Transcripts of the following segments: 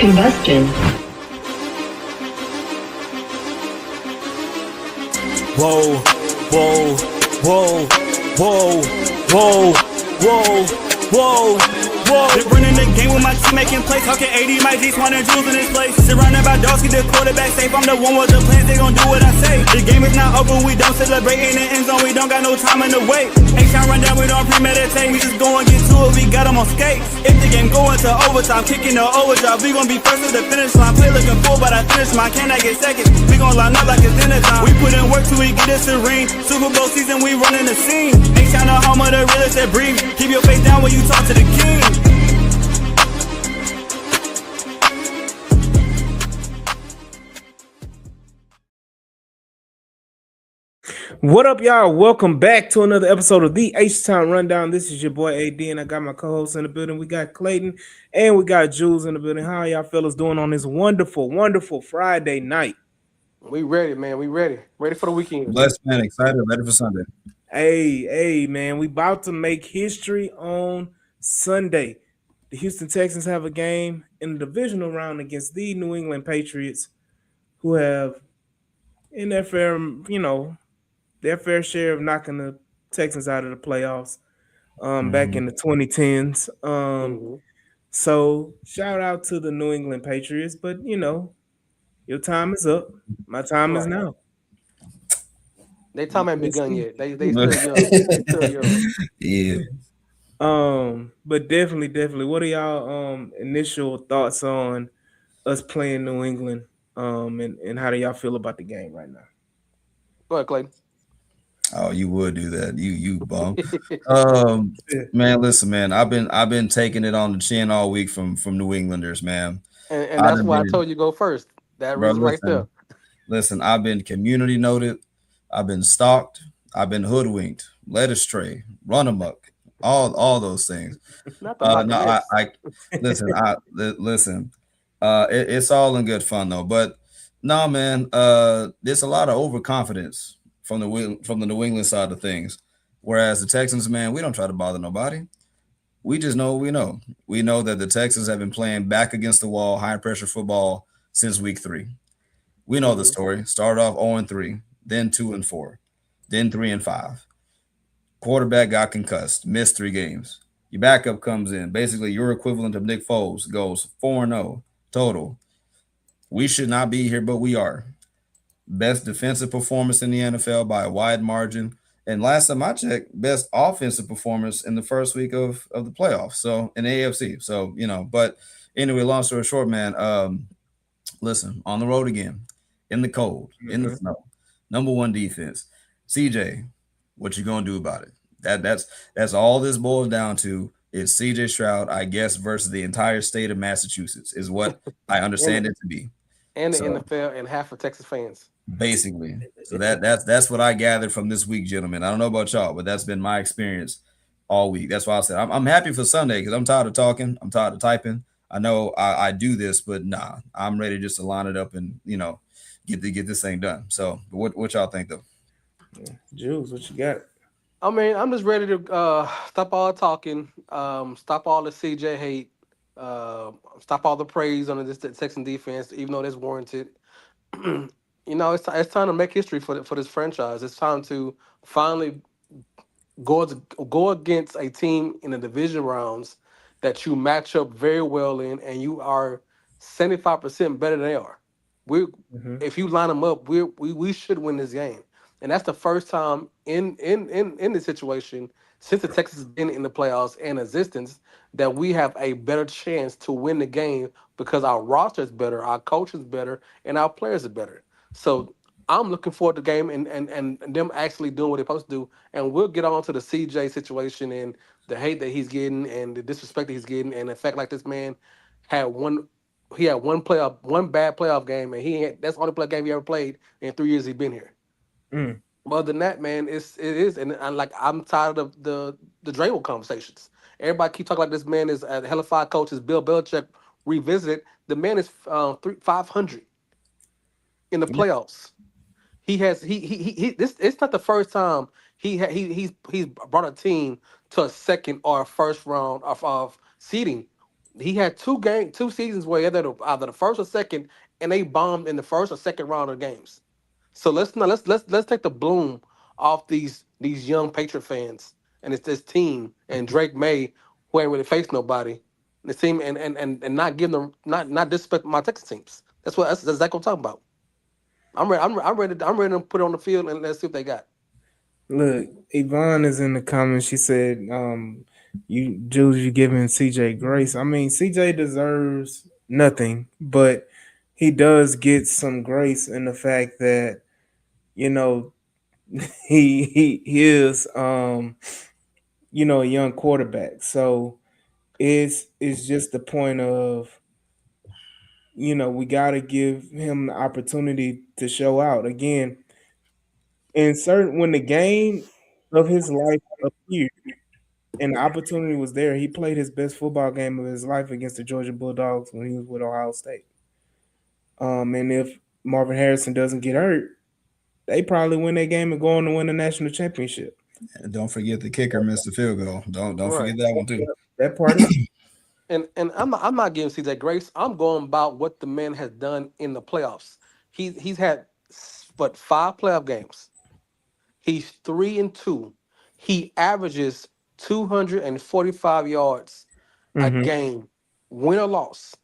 Combustion. Whoa, whoa, whoa, whoa, whoa, whoa, whoa, whoa. Been running the game with my team making plays. Talking 80, my G's, 100 jewels in this place. Surrounded by dogs, keep the quarterback safe. I'm the one with the plans, they gon' do what I say. The game is not over, we don't celebrate. In the end zone, we don't got no time in the wait. H-Town run down, we don't premeditate. We just go and get to it, we got them on skates. If the game go into overtime, kicking the overdrive, we gon' be first to the finish line. Play looking full, but I finish mine. Can I get second? We gon' line up like it's dinner time. We put in work till we get us a ring. Super Bowl season, we running the scene. H-Town the home of the realest that breathe. Keep your face down when you talk to the king. What up, y'all? Welcome back to another episode of the H-Town Rundown. This is your boy AD, and I got my co-hosts in the building. We got Clayton, and we got Jules in the building. How y'all fellas doing on this wonderful, wonderful Friday night? We ready, man. We ready. Ready for the weekend. Blessed, man. Excited. Ready for Sunday. Hey, man. We about to make history on Sunday. The Houston Texans have a game in the divisional round against the New England Patriots, who have, in their fair, their fair share of knocking the Texans out of the playoffs back in the 2010s. So shout out to the New England Patriots, but your time is up. My time is now. They time ain't begun yet. They still young. They still young. Yeah. But definitely, what are y'all initial thoughts on us playing New England? And how do y'all feel about the game right now? Go ahead, Clayton. Oh, you would do that. You bum. Man, listen, man. I've been taking it on the chin all week from New Englanders, man. And that's why I told you go first. That was right there. Listen, I've been community noted. I've been stalked. I've been hoodwinked, led astray, run amok, all those things. Listen. It's all in good fun though. But no, man. There's a lot of overconfidence from the New England side of things. Whereas the Texans, man, we don't try to bother nobody. We just know what we know. We know that the Texans have been playing back against the wall, high pressure football since week 3. We know the story. Started off 0-3, then 2-4, then 3-5. Quarterback got concussed, missed 3 games. Your backup comes in. Basically, your equivalent of Nick Foles goes 4-0 total. We should not be here, but we are. Best defensive performance in the NFL by a wide margin. And last time I checked, best offensive performance in the first week of the playoffs. So in the AFC. So, but anyway, long story short, man, listen, on the road again, in the cold, in the snow, number 1 defense. CJ, what you gonna do about it? That's all this boils down to is CJ Stroud, I guess, versus the entire state of Massachusetts is what I understand it to be. And the NFL and half of Texas fans. Basically. So that's what I gathered from this week, gentlemen. I don't know about y'all, but that's been my experience all week. That's why I said I'm happy for Sunday because I'm tired of talking. I'm tired of typing. I know I do this, but nah, I'm ready just to line it up and get this thing done. So what y'all think though? Jules, what you got? I mean, I'm just ready to stop all the talking, stop all the CJ hate, stop all the praise on this Texan defense, even though that's warranted. It's time to make history for this franchise. It's time to finally go against a team in the division rounds that you match up very well in, and you are 75% better than they are. If you line them up, we should win this game, and that's the first time in this situation since the Texans have been in the playoffs and existence that we have a better chance to win the game because our roster is better, our coach is better, and our players are better. So I'm looking forward to the game and them actually doing what they're supposed to do. And we'll get on to the CJ situation and the hate that he's getting and the disrespect that he's getting and the fact like this man had one bad playoff game and that's the only playoff game he ever played in 3 years he's been here. But other than that, man, it is and I'm tired of the Drabble conversations. Everybody keep talking like this man is a hellified coach. Is Bill Belichick revisited? The man is 500 in the playoffs. He has this. It's not the first time he's brought a team to a second or first round of seeding he had two seasons where either the first or second, and they bombed in the first or second round of games. So let's take the bloom off these young Patriot fans and it's this team and Drake May who ain't really faced nobody. The team and not giving them not disrespect my Texas teams. That's exactly what I'm talking about. I'm ready to put it on the field and let's see what they got. Look, Yvonne is in the comments. She said, you Jules, you giving CJ grace. I mean, CJ deserves nothing, but he does get some grace in the fact that, you know, he is a young quarterback. So it's just the point of, we gotta give him the opportunity to show out. Again, in certain when the game of his life appeared and the opportunity was there, he played his best football game of his life against the Georgia Bulldogs when he was with Ohio State. And if Marvin Harrison doesn't get hurt, they probably win that game and go on to win the national championship. And don't forget the kicker missed the field goal. Don't Right. forget that one too. That part is And I'm not giving CJ grace. I'm going about what the man has done in the playoffs. He's had but 5 playoff games. He's 3-2. He averages 245 yards a mm-hmm, game, win or loss.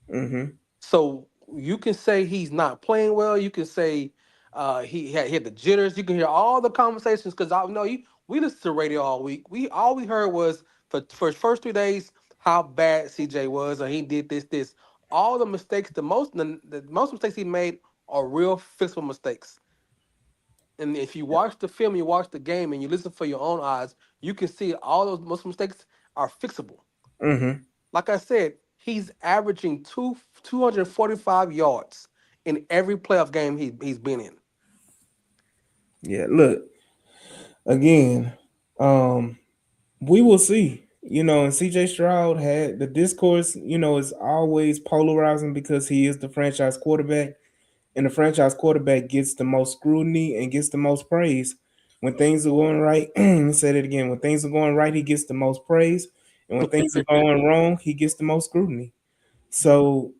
mm-hmm, So you can say he's not playing well. You can say he had the jitters. You can hear all the conversations because I know we listened to the radio all week. We heard was for his first 3 days how bad CJ was and he did this. All the mistakes, the most mistakes he made are real fixable mistakes. And if you watch the film, you watch the game, and you listen for your own eyes, you can see all those most mistakes are fixable. mm-hmm. Like I said, he's averaging 245 yards in every playoff game he's been in. Yeah, look, again, we will see. And CJ Stroud had the discourse, is always polarizing because he is the franchise quarterback, and the franchise quarterback gets the most scrutiny and gets the most praise. When things are going right, let me say that again. When things are going right, he gets the most praise. And when things are going wrong, he gets the most scrutiny. So,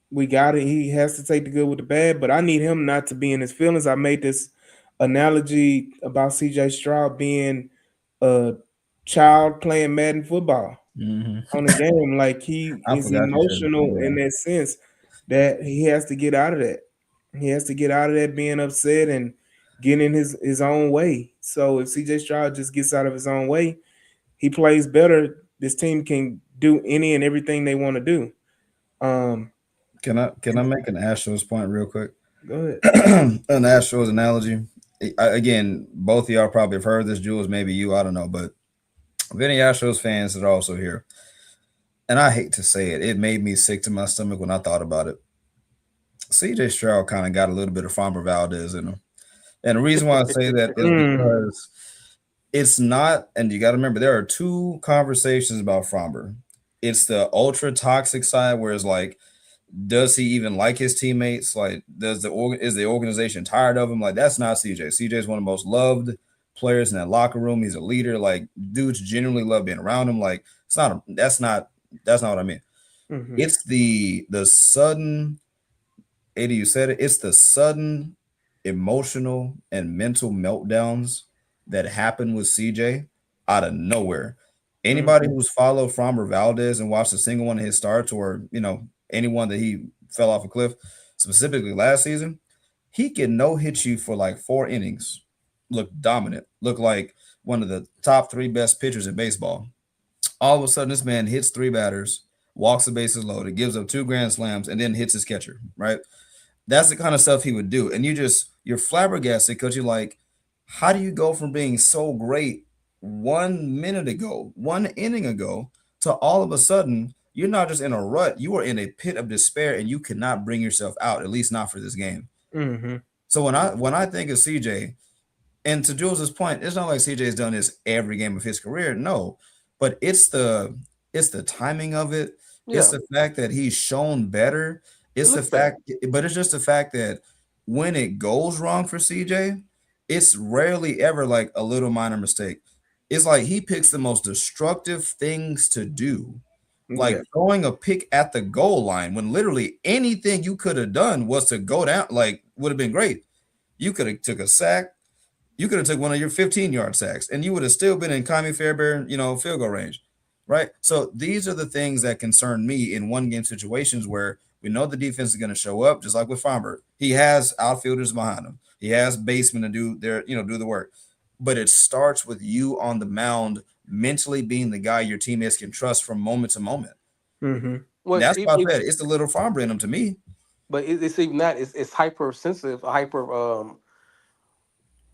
we got it. He has to take the good with the bad, but I need him not to be in his feelings. I made this analogy about CJ Stroud being a child playing Madden football Hmm. on the game. Like he I is forgot you said that. emotional in Yeah. that sense that he has to get out of that. He has to get out of that being upset and getting in his own way. So if CJ Stroud just gets out of his own way, he plays better. This team can do any and everything they want to do. Um, Can I make an Astros point real quick? Go ahead. An Astros analogy. Again, both of y'all probably have heard this, Jules. Maybe you, I don't know, but of any Astros fans that are also here, and I hate to say it, it made me sick to my stomach when I thought about it. CJ Stroud kind of got a little bit of Farmer Valdez in him. And the reason why I say that is Mm, because it's not, and you got to remember, there are two conversations about Fromber. It's the ultra toxic side, where it's like, does he even like his teammates? Like, is the organization tired of him? Like, that's not CJ. CJ is one of the most loved players in that locker room. He's a leader. Like, dudes genuinely love being around him. Like, that's not what I mean. mhm, It's the sudden, AD, you said it. It's the sudden emotional and mental meltdowns that happen with CJ out of nowhere. Anybody mhm, who's followed Framber Valdez and watched a single one of his starts, or anyone that he fell off a cliff, specifically last season, he can no hit you for like 4 innings, look dominant, look like one of the top 3 best pitchers in baseball. All of a sudden, this man hits 3 batters, walks the bases loaded, gives up 2 grand slams, and then hits his catcher. Right? That's the kind of stuff he would do. And you're flabbergasted because you're like, how do you go from being so great 1 minute ago, 1 inning ago, to all of a sudden you're not just in a rut, you are in a pit of despair and you cannot bring yourself out, at least not for this game. mhm, So when I think of CJ, and to Jules's point, it's not like CJ's done this every game of his career. No, but it's the timing of it. It's Yeah, the fact that he's shown better. it It's the looks better. fact, but it's just the fact that when it goes wrong for CJ, it's rarely ever like a little minor mistake. It's like he picks the most destructive things to do, like Yeah. throwing a pick at the goal line when literally anything you could have done was to go down, like would have been great. You could have took a sack. You could have took one of your 15-yard sacks, and you would have still been in Kami Fairbairn, field goal range, right? So these are the things that concern me in one game situations where we know the defense is going to show up, just like with Fomberg. He has outfielders behind him. He has basemen to do the work. But it starts with you on the mound, mentally being the guy your teammates can trust from moment to moment. Mm-hmm. Well, That's why I said it's the little Fomberg in him to me. but it's even that it's hypersensitive, hyper.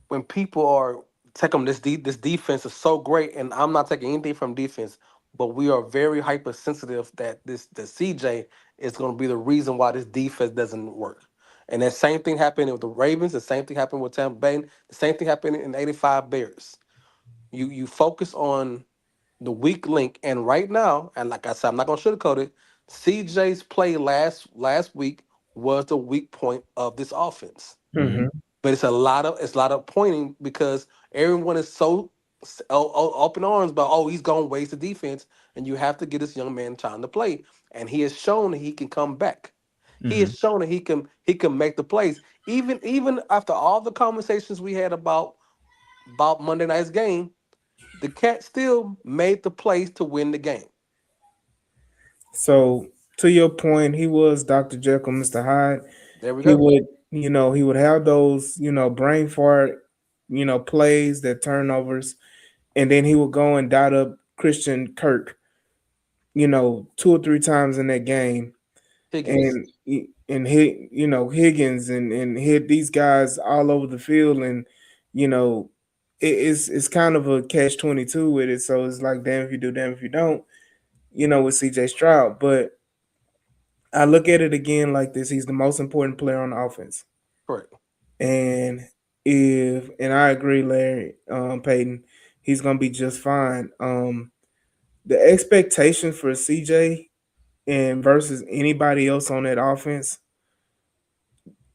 When people are take them this defense is so great, and I'm not taking anything from defense, but we are very hypersensitive that the CJ is going to be the reason why this defense doesn't work. And that same thing happened with the Ravens. The same thing happened with Tampa Bay. The same thing happened in '85 Bears. You focus on the weak link, and right now, and like I said, I'm not going to sugarcoat it. CJ's play last week was the weak point of this offense. Mm-hmm. But it's a lot of pointing because everyone is so open arms about, oh, he's gonna waste the defense, and you have to get this young man time to play, and he has shown that he can come back. He Mm-hmm. has shown that he can make the plays, even after all the conversations we had about Monday night's game. The cat still made the plays to win the game. So to your point, he was Dr. Jekyll, Mr. Hyde. There we He go. would, he would have those, brain fart, plays, that turnovers, and then he would go and dot up Christian Kirk, two or three times in that game, Higgins. and hit, Higgins and hit these guys all over the field, and you know, it's kind of a catch-22 with it. So it's like, damn if you do, damn if you don't, with CJ Stroud. But I look at it again like this: he's the most important player on the offense. Correct. And and I agree, Larry, Peyton, he's gonna be just fine. The expectation for CJ and versus anybody else on that offense,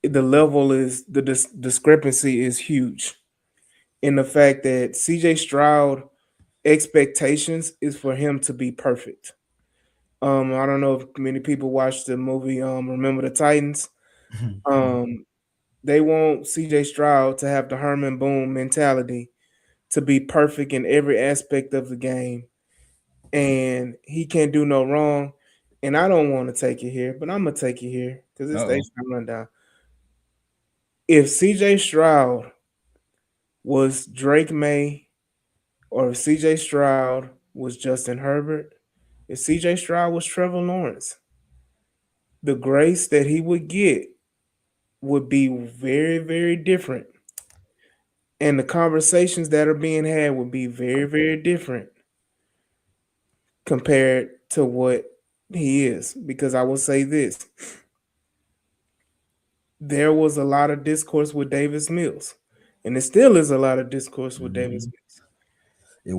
the level is the discrepancy is huge. In the fact that CJ Stroud expectations is for him to be perfect. I don't know if many people watched the movie Remember the Titans. Um, they want CJ Stroud to have the Herman Boone mentality, to be perfect in every aspect of the game, and he can't do no wrong. And I don't want to take it here, but I'm gonna take it here because it's the Uh-oh. H-time rundown. If CJ Stroud was Drake May, or if CJ Stroud was Justin Herbert, if CJ Stroud was Trevor Lawrence, the grace that he would get would be very, very different. And the conversations that are being had would be very, very different compared to what he is. Because I will say this: there was a lot of discourse with Davis Mills, and it still is a lot of discourse with Davis Mhm. Mills. It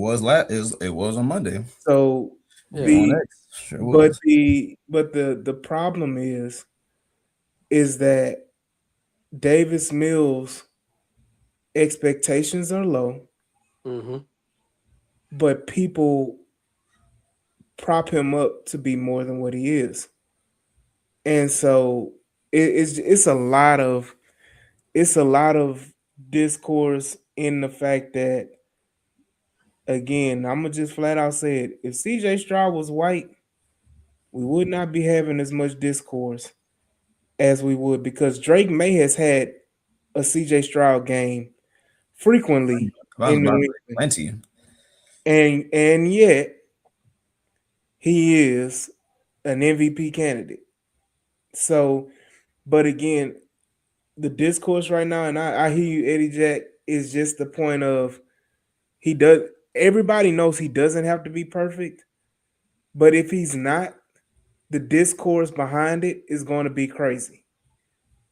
was on Monday. So Yeah. On the X. Sure was. the problem is that Davis Mills expectations are low, Mm-hmm. but people prop him up to be more than what he is. And so it's a lot of discourse in the fact that, again, I'm gonna just flat out say it: if CJ Stroud was white, we would not be having as much discourse as we would, because Drake May has had a CJ Stroud game frequently I was in New about to say England, plenty. and yet he is an MVP candidate. So, but again, the discourse right now, and I hear you, Eddie Jack, is just the point of, he does. Everybody knows he doesn't have to be perfect, but if he's not, the discourse behind it is going to be crazy.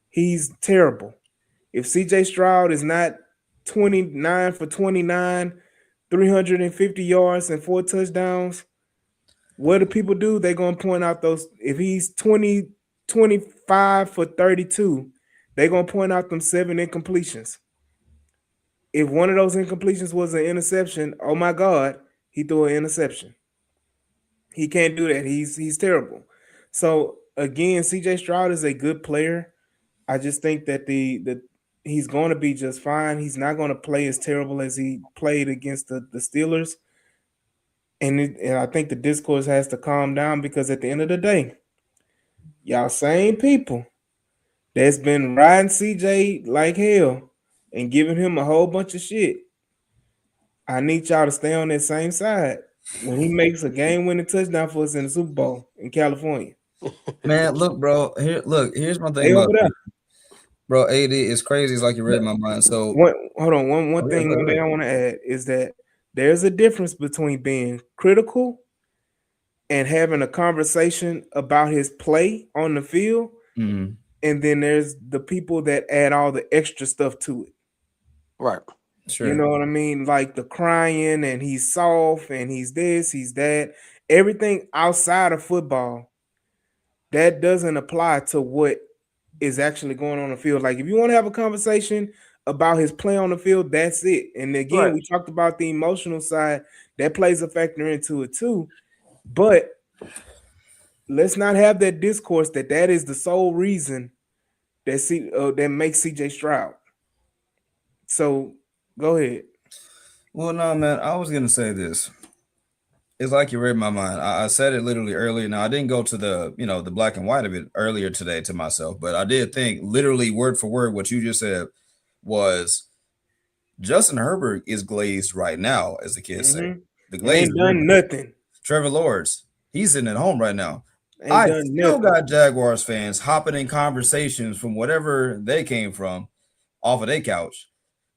He's terrible. If CJ Stroud is not 29 for 29, 350 yards and 4 touchdowns, what do people do? They're going to point out those. If he's 25 for 32, they're going to point out them 7 incompletions. If one of those incompletions was an interception, oh my God, he threw an interception. He can't do that. He's terrible. So again, CJ Stroud is a good player. I just think that the he's going to be just fine. He's not going to play as terrible as he played against the Steelers. And I think the discourse has to calm down because at the end of the day, y'all same people that's been riding CJ like hell and giving him a whole bunch of shit. I need y'all to stay on that same side when he makes a game-winning touchdown for us in the Super Bowl in California. Man, look, bro. Here's my thing Stay about over there. bro. AD is crazy. It's like you read my mind. So Hold on. One oh, yeah, thing go ahead. I want to add is that there's a difference between being critical and having a conversation about his play on the field, Mhm. and then there's the people that add all the extra stuff to it. Right. Sure. You know what I mean? Like the crying and he's soft and he's this, he's that. Everything outside of football that doesn't apply to what is actually going on the field. Like if you want to have a conversation about his play on the field, that's it. And again, Right. we talked about the emotional side that plays a factor into it too. But let's not have that discourse that is the sole reason that makes CJ Stroud. So go ahead. Well, no, man. I was gonna say this. It's like you read my mind. I said it literally earlier. Now I didn't go to the black and white of it earlier today to myself, but I did think literally word for word what you just said was Justin Herbert is glazed right now, as the kids say. The glaze Ain't is done ripping. nothing. Trevor Lawrence, he's sitting at home right now. Ain't I done still nothing. got Jaguars fans hopping in conversations from whatever they came from off of their couch.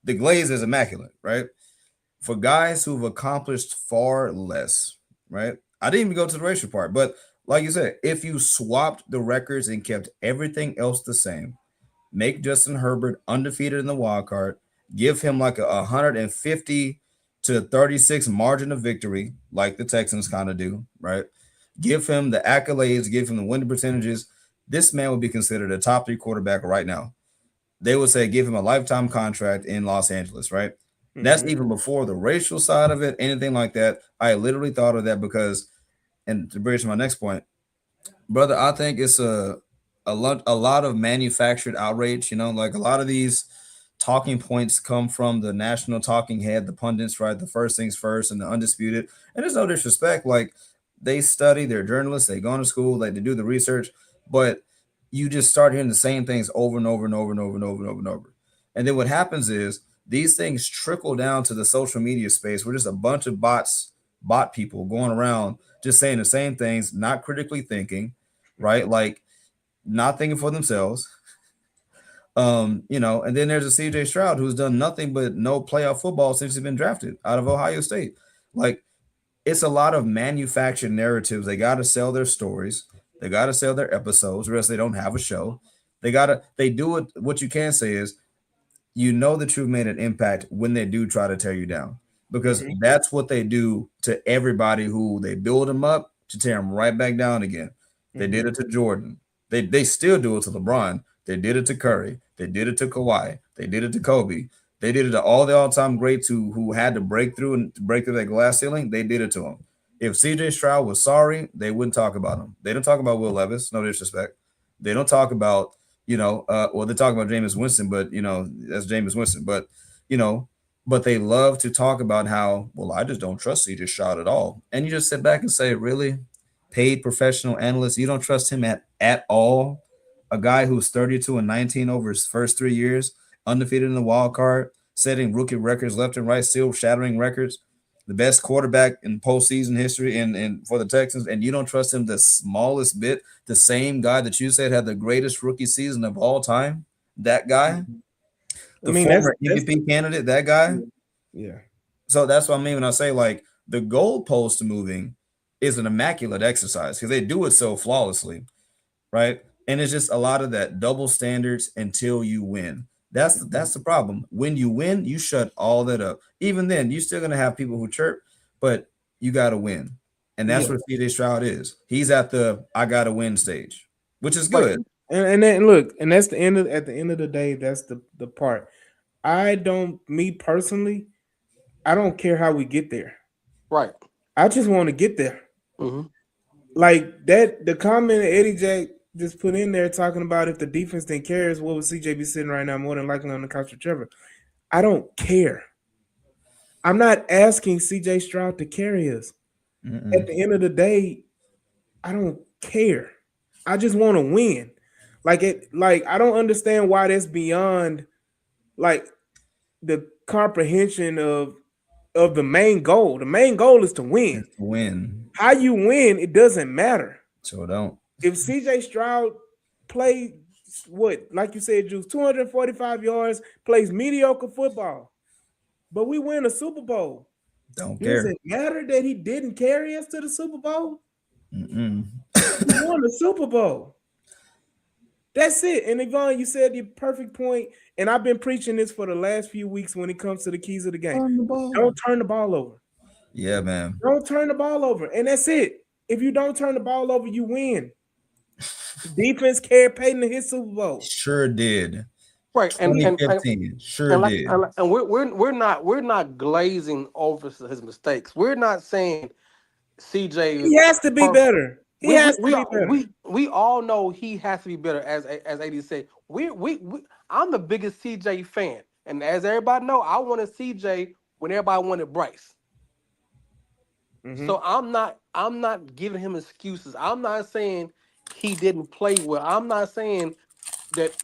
The glaze is immaculate, right? For guys who've accomplished far less, right? I didn't even go to the racial part, but like you said, if you swapped the records and kept everything else the same, make Justin Herbert undefeated in the wild card, give him like a 150 to 36 margin of victory, like the Texans kind of do, right? Give him the accolades, give him the winning percentages. This man would be considered a top 3 quarterback right now. They would say give him a lifetime contract in Los Angeles, right? That's even before the racial side of it, anything like that. I literally thought of that because, and to bridge to my next point, brother, I think it's a lot of manufactured outrage. Like a lot of these talking points come from the national talking head, the pundits, right? The first things first and the undisputed. And there's no disrespect. Like they study, they're journalists, they go to school, like they do the research, but you just start hearing the same things over and over and over and over and over and over and over. And then what happens is these things trickle down to the social media space where just a bunch of bot people going around just saying the same things, not critically thinking, right? Like not thinking for themselves. And then there's a CJ Stroud who's done nothing but no playoff football since he's been drafted out of Ohio State. Like it's a lot of manufactured narratives. They got to sell their stories. They got to sell their episodes, or else they don't have a show. They do it. What you can say is, that you've made an impact when they do try to tear you down, because that's what they do to everybody who they build them up to tear them right back down again. They did it to Jordan. They still do it to LeBron. They did it to Curry. They did it to Kawhi. They did it to Kobe. They did it to all the all-time greats who had to break through that glass ceiling. They did it to them. If CJ Stroud was sorry, they wouldn't talk about him. They don't talk about Will Levis. No disrespect. They don't talk about they talk about Jameis Winston, but that's Jameis Winston. But they love to talk about how, well, I just don't trust CJ Stroud at all. And you just sit back and say, really? Paid professional analyst, you don't trust him at all? A guy who's 32-19 over his first 3 years, undefeated in the wild card, setting rookie records left and right, still shattering records, the best quarterback in postseason history and for the Texans, and you don't trust him the smallest bit. The same guy that you said had the greatest rookie season of all time, that guy, the former MVP candidate, that guy. Yeah. So that's what I mean when I say like the goalpost moving is an immaculate exercise because they do it so flawlessly, right? And it's just a lot of that double standards until you win. That's the problem. When you win, you shut all that up. Even then, you're still gonna have people who chirp, but you got to win, and that's what CJ Stroud is. He's at the I got to win stage, which is good. And then look, and that's at the end of the day, that's the part. me personally, I don't care how we get there. Right. I just want to get there. Mm-hmm. Like that, the comment that Eddie Jack just put in there talking about if the defense didn't care, what would CJ be sitting right now? More than likely on the couch with Trevor. I don't care. I'm not asking CJ Stroud to carry us. At the end of the day, I don't care. I just want to win. Like I don't understand why that's beyond like the comprehension of the main goal. The main goal is to win. It's to win. How you win, it doesn't matter. So don't. If CJ Stroud plays what, like you said, Juice, 245 yards, plays mediocre football, but we win a Super Bowl. Don't Does care. it matter that he didn't carry us to the Super Bowl? Mm-mm. We won the Super Bowl. That's it. And Yvonne, you said the perfect point, and I've been preaching this for the last few weeks when it comes to the keys of the game. On the ball. Don't turn the ball over. Yeah, man. Don't turn the ball over. And that's it. If you don't turn the ball over, you win. Defense carried Peyton to his Super Bowl. Sure did. Right. And 2015. Sure and like did. and we're not glazing over his mistakes. We're not saying CJ He has to be better. He has to be better. We all know he has to be better. As AD said, I'm the biggest CJ fan, and as everybody know, I wanted CJ when everybody wanted Bryce. Mhm. So I'm not giving him excuses. I'm not saying he didn't play well. I'm not saying that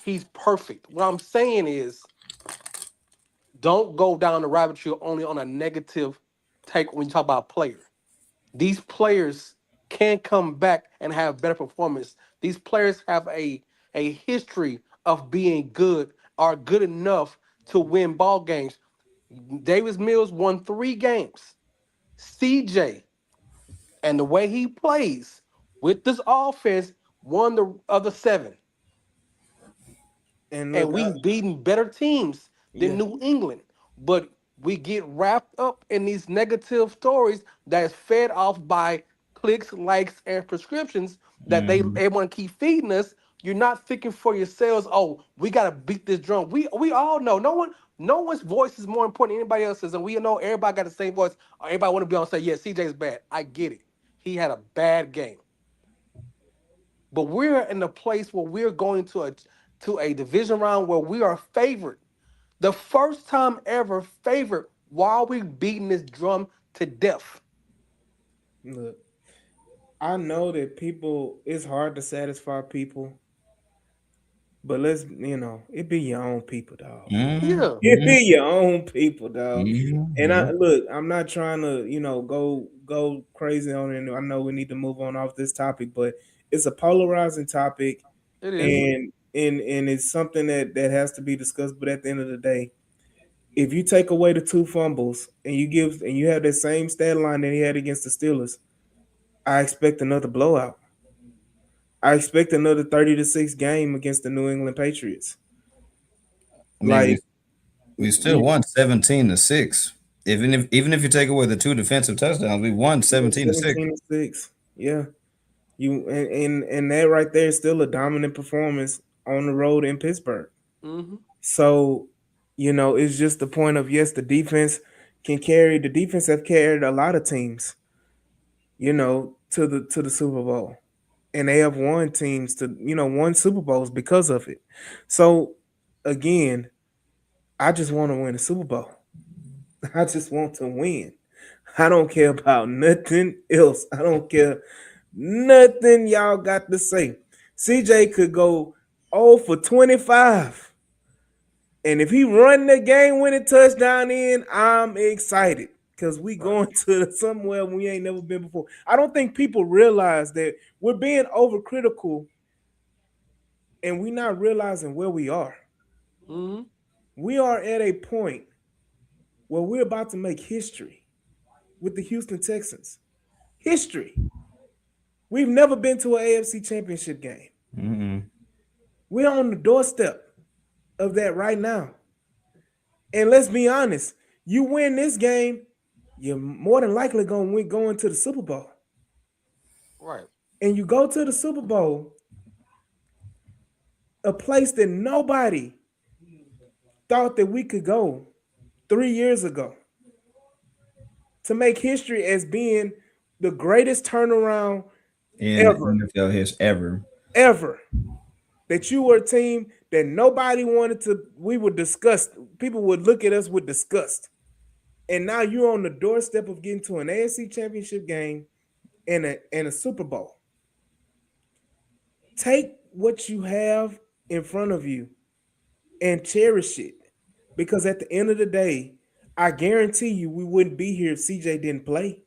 he's perfect. What I'm saying is, don't go down the rabbit trail only on a negative take when you talk about a player. These players can come back and have better performance. These players have a history of being good, are good enough to win ball games. Davis Mills won 3 games. CJ and the way he plays with this offense won the other 7. And And look, we've beaten better teams than New England. But we get wrapped up in these negative stories that's fed off by clicks, likes, and prescriptions that they want to keep feeding us. You're not thinking for yourselves, oh, we gotta beat this drum. We all know no one's voice is more important than anybody else's, and we know everybody got the same voice. Everybody want to be on and say, yeah, CJ's bad. I get it. He had a bad game. But we're in a place where we're going to a division round where we are favored. The first time ever favored while we beating this drum to death. look, I know that it's hard to satisfy people, but it be your own people, dog. Yeah. It be your own people, dog. And Yeah. I'm not trying to, go crazy on it. I know we need to move on off this topic, but it's a polarizing topic, It is. and it's something that has to be discussed. But at the end of the day, if you take away the 2 fumbles and you have that same stat line that he had against the Steelers, I expect another blowout. I expect another 30-6 game against the New England Patriots. I mean, Like we still won 17-6. Even if you take away the 2 defensive touchdowns, we won 17-6. 17-6. Yeah. And that right there is still a dominant performance on the road in Pittsburgh. Mm-hmm. So, it's just the point of, yes, the defense have carried a lot of teams, to the Super Bowl. And they have won teams won Super Bowls because of it. So again, I just want to win a Super Bowl. I just want to win. I don't care about nothing else. I don't care nothing y'all got to say. CJ could go 0 for 25. And if he run the game winning touchdown in, I'm excited. Because we going to somewhere we ain't never been before. I don't think people realize that we're being overcritical and we're not realizing where we are. Mm-hmm. We are at a point where we're about to make history with the Houston Texans. History. We've never been to an AFC championship game. Mm-mm. We're on the doorstep of that right now. And let's be honest, you win this game, you're more than likely going to go into the Super Bowl. Right. And you go to the Super Bowl, a place that nobody thought that we could go 3 years ago to make history as being the greatest turnaround in ever, NFL history ever. ever. That you were a team that nobody wanted to, we were disgust. People would look at us with disgust. And now you're on the doorstep of getting to an AFC championship game and a Super Bowl. Take what you have in front of you and cherish it. Because at the end of the day, I guarantee you we wouldn't be here if CJ didn't play.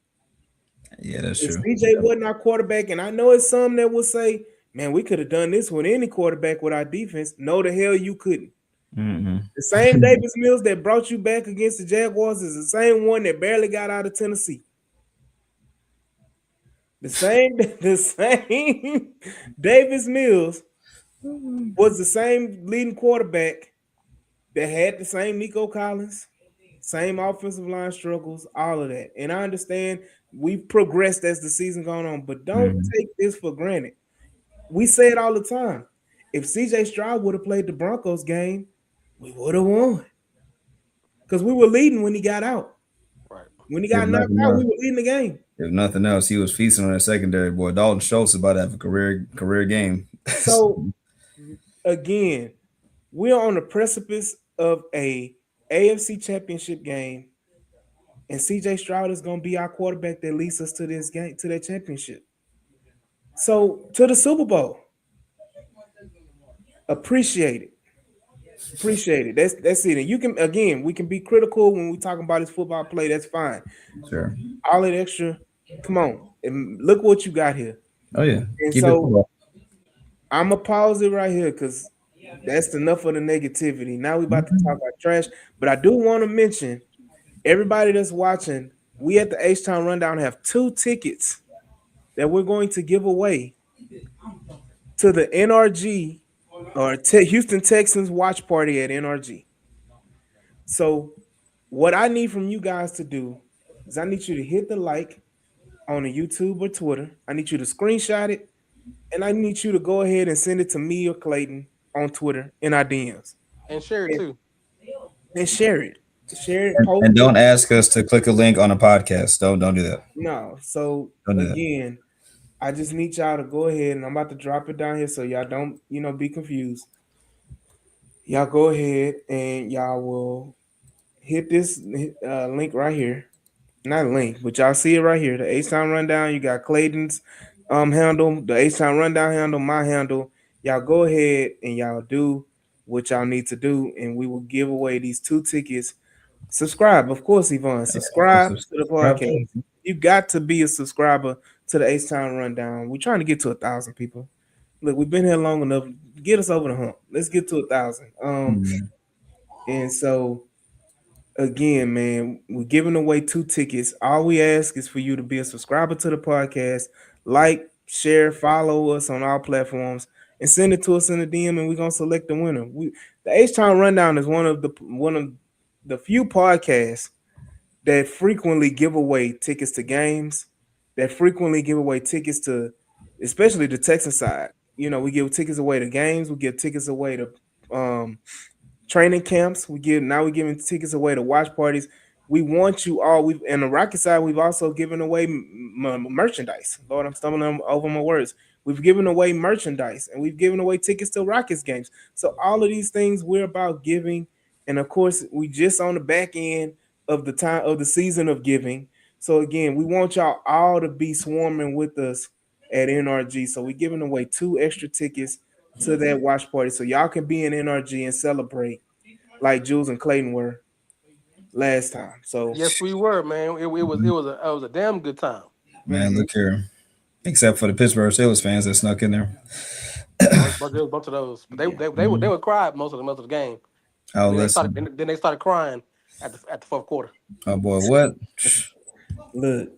Yeah, that's If true. CJ wasn't our quarterback, and I know it's some that will say, man, we could have done this with any quarterback with our defense. No, the hell you couldn't. The same Davis Mills that brought you back against the Jaguars is the same one that barely got out of Tennessee. The same Davis Mills was the same leading quarterback that had the same Nico Collins, same offensive line struggles, all of that. And I understand we've progressed as the season gone on, but don't take this for granted. We say it all the time. If CJ Stroud would have played the Broncos game, we would have won. Because we were leading when he got out. Right. When he got knocked out, we were leading the game. If nothing else, he was feasting on that secondary. Boy, Dalton Schultz is about to have a career game. So again, we're on the precipice of a AFC championship game, and CJ Stroud is going to be our quarterback that leads us to this game, to that championship. So to the Super Bowl. Appreciate it. Appreciate it. That's it. And you can, again, we can be critical when we talk about his football play. That's fine. Sure. All that extra, come on. And look what you got here. Oh yeah. And Keep so I'm gonna pause it right here because that's enough of the negativity. Now we about to talk about trash. But I do want to mention everybody that's watching, we at the H-Town Rundown have 2 tickets that we're going to give away to the NRG or Houston Texans watch party at NRG. So what I need from you guys to do is I need you to hit the like on the YouTube or Twitter. I need you to screenshot it, and I need you to go ahead and send it to me or Clayton on Twitter in our DMs. And share it too. And share it. Share it. And don't ask us to click a link on a podcast. Don't do that. No. So Don't do again, I just need y'all to go ahead, and I'm about to drop it down here so y'all don't, be confused. Y'all go ahead and y'all will hit this link right here. Not link, but y'all see it right here. The H-Town Rundown. You got Clayton's handle, the H-Town Rundown handle, my handle. Y'all go ahead and y'all do what y'all need to do, and we will give away these 2 tickets. Subscribe, of course, Yvonne. Subscribe to the podcast. You got to be a subscriber to the H-Town Rundown. We're trying to get to 1,000 people. Look, we've been here long enough. Get us over the hump. Let's get to 1,000. And so again, man, we're giving away 2 tickets. All we ask is for you to be a subscriber to the podcast, like, share, follow us on all platforms, and send it to us in the DM, and we're gonna select the winner. The H-Town Rundown is one of the few podcasts that frequently give away tickets to games, that frequently give away tickets to, especially the Texas side. We give tickets away to games, we give tickets away to training camps. We're giving tickets away to watch parties. We want you all. And the Rocket side, we've also given away merchandise. Lord, I'm stumbling over my words. We've given away merchandise, and we've given away tickets to Rockets games. So all of these things we're about giving, and of course, we just on the back end of the time of the season of giving. So again, we want y'all all to be swarming with us at NRG. So we're giving away 2 extra tickets to that watch party, so y'all can be in NRG and celebrate like Jules and Clayton were last time. So yes, we were, man. It was a damn good time. Man, look here. Except for the Pittsburgh Steelers fans that snuck in there. But there was a bunch of those. They would cry most of the game. Oh, Then they started crying at the 4th quarter. Oh boy, what? Look,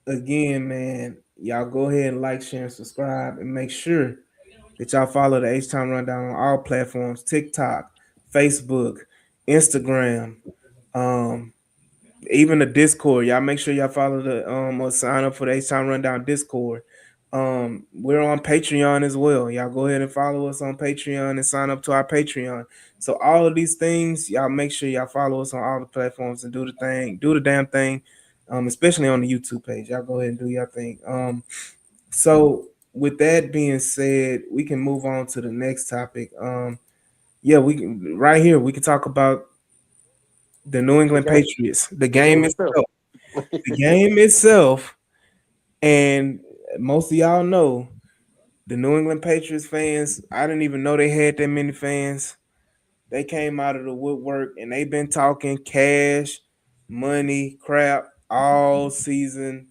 again, man, y'all go ahead and like, share, and subscribe, and make sure that y'all follow the H-Town Rundown on all platforms: TikTok, Facebook, Instagram, even the Discord. Y'all make sure y'all follow the or sign up for the H-Town Rundown Discord. We're on Patreon as well. Y'all go ahead and follow us on Patreon and sign up to our Patreon. So all of these things, y'all make sure y'all follow us on all the platforms and do the thing, do the damn thing. Especially on the YouTube page. Y'all go ahead and do your thing. So with that being said, we can move on to the next topic. Yeah, we can right here we can talk about the New The England game, Patriots, the the game game itself. itself, the game itself, and most of y'all know the New England Patriots fans. I didn't even know they had that many fans. They came out of the woodwork and they've been talking cash, money, crap all season